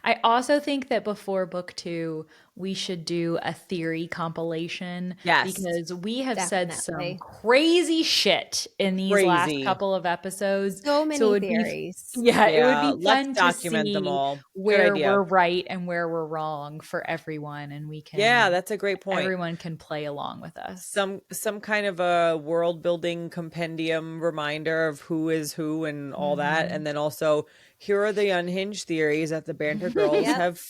I also think that before book 2, we should do a theory compilation. Yes. Because we have said some crazy shit in these last couple of episodes. So many theories. It would be fun Let's document to see them all. where we're right and where we're wrong for everyone. And we can. Yeah, that's a great point. Everyone can play along with us. Some kind of a world building compendium reminder of who is who and all that. And then also, here are the unhinged theories that the Banter Girls have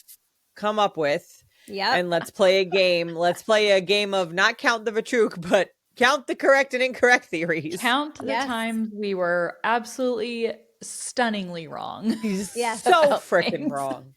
come up with. And let's play a game. Let's play a game of not count the Vitruk, but count the correct and incorrect theories. Count the times we were absolutely stunningly wrong. So freaking wrong.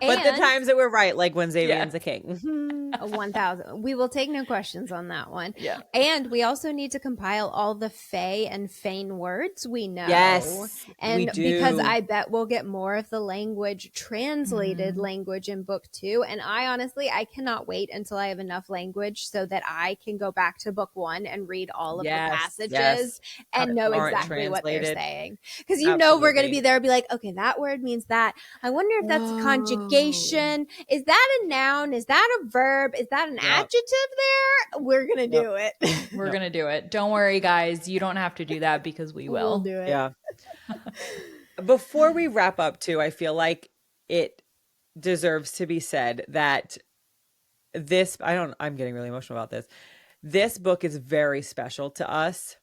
But the times that we're right, like when Xavian's the king. 1,000. We will take no questions on that one. Yeah. And we also need to compile all the Fae and Fane words we know. Yes. And we do. because I bet we'll get more of the language, translated language in book 2. And I cannot wait until I have enough language so that I can go back to book 1 and read all of the passages and know exactly what they're saying. Because you know we're going to be there and be like, okay, that word means that. I wonder if that's a conjugation. Is that a noun? Is that a verb? Is that an adjective there? We're going to do it. We're going to do it. Don't worry, guys. You don't have to do that because we will. We'll do it. Yeah. Before we wrap up, too, I feel like it deserves to be said that I'm getting really emotional about this. This book is very special to us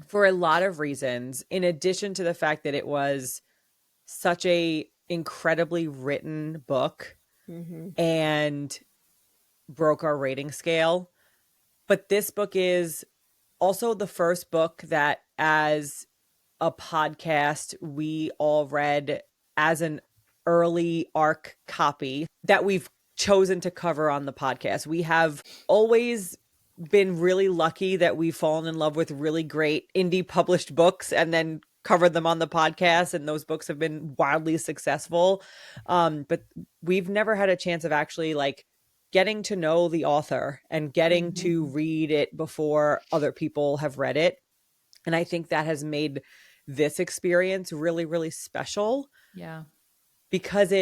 for a lot of reasons, in addition to the fact that it was such a incredibly written book and broke our rating scale. But this book is also the first book that, as a podcast, we all read as an early ARC copy that we've chosen to cover on the podcast. We have always been really lucky that we've fallen in love with really great indie published books and then covered them on the podcast, and those books have been wildly successful. But we've never had a chance of actually getting to know the author and getting to read it before other people have read it. And I think that has made this experience really, really special. Yeah. Because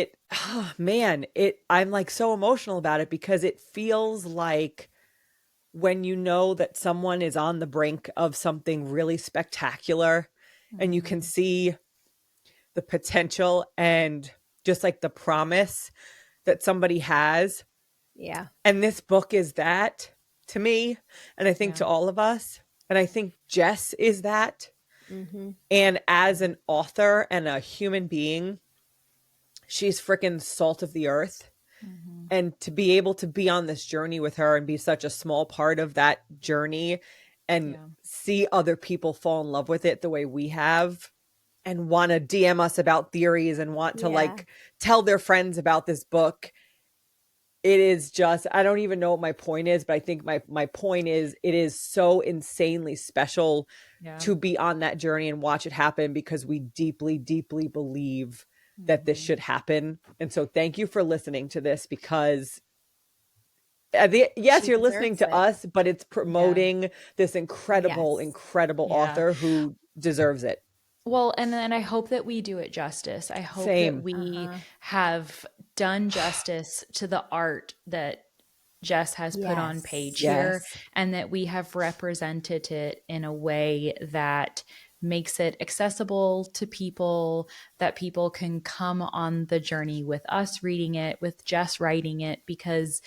I'm like so emotional about it, because it feels like when you know that someone is on the brink of something really spectacular and you can see the potential and just like the promise that somebody has. Yeah. And this book is that to me, and I think to all of us. And I think Jess is that. Mm-hmm. And as an author and a human being, she's freaking salt of the earth. Mm-hmm. And to be able to be on this journey with her and be such a small part of that journey and see other people fall in love with it the way we have and want to DM us about theories and want to like tell their friends about this book. It is just, I don't even know what my point is, but I think my point is it is so insanely special to be on that journey and watch it happen, because we deeply, deeply believe that this should happen. And so thank you for listening to this, because yes, you're listening to us, but it's promoting this incredible, incredible author who deserves it. Well, and then I hope that we do it justice. I hope that we have done justice to the art that Jess has put on page here, and that we have represented it in a way that makes it accessible to people, that people can come on the journey with us reading it, with Jess writing it, because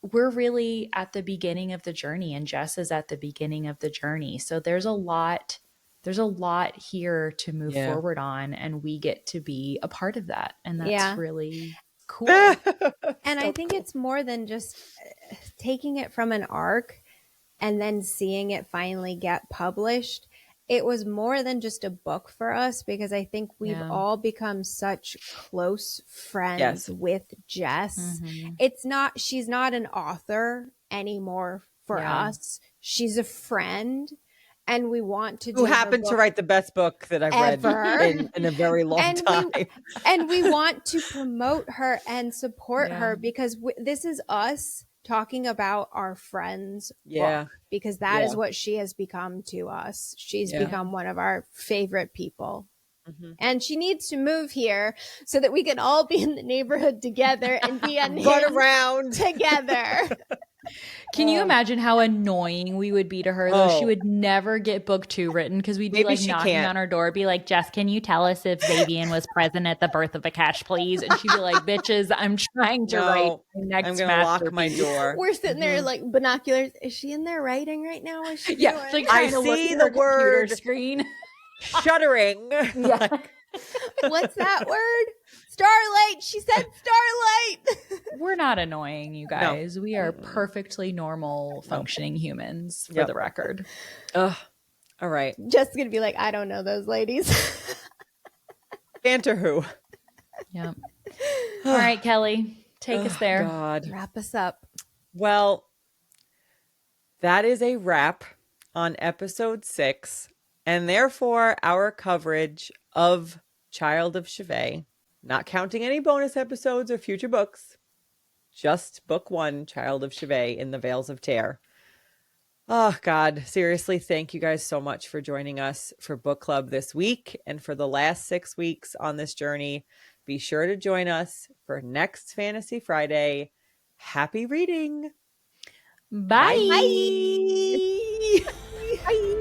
we're really at the beginning of the journey and Jess is at the beginning of the journey. So there's a lot here to move forward on, and we get to be a part of that. And that's really cool. And I think it's more than just taking it from an arc and then seeing it finally get published. It was more than just a book for us, because I think we've all become such close friends with Jess. Mm-hmm. She's not an author anymore for us. She's a friend. And we want to do who happened to write the best book that I've read in a very long time. And we want to promote her and support her, because this is us talking about our friend's book, because that is what she has become to us. She's become one of our favorite people. Mm-hmm. And she needs to move here so that we can all be in the neighborhood together and be run around together. Can you imagine how annoying we would be to her, though? She would never get book 2 written, because we'd be like knocking on her door, be like, Jess, can you tell us if Xavian was present at the birth of Akash, please? And she'd be like, bitches, I'm trying to write my next I'm going to lock my door. We're sitting there like binoculars. Is she in there writing right now? What is she doing? Like I see the word screen. Shuddering. What's that word? Starlight. She said starlight. We're not annoying, you guys. No. We are perfectly normal functioning humans, for the record. All right. Just gonna be like, I don't know those ladies. Banter who? Yep. All right, Kelly, take us there. God. Wrap us up. Well, that is a wrap on episode 6, and therefore our coverage of Child of Shivay, not counting any bonus episodes or future books, just book 1, Child of Shivay in the Veils of Tear. Oh God, seriously, thank you guys so much for joining us for book club this week and for the last 6 weeks on this journey. Be sure to join us for next Fantasy Friday. Happy reading. Bye. Bye. Bye.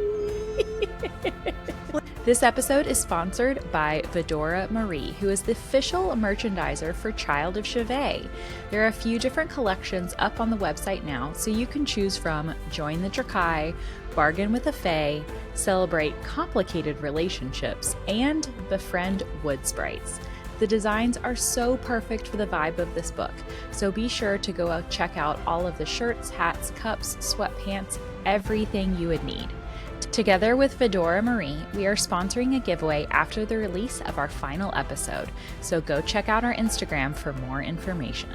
This episode is sponsored by Fedora Marie, who is the official merchandiser for Child of Shivay. There are a few different collections up on the website now, so you can choose from Join the Drakai, Bargain with a Fae, Celebrate Complicated Relationships, and Befriend Wood Sprites. The designs are so perfect for the vibe of this book, so be sure to go out check out all of the shirts, hats, cups, sweatpants, everything you would need. Together with Fedora Marie, we are sponsoring a giveaway after the release of our final episode, so go check out our Instagram for more information.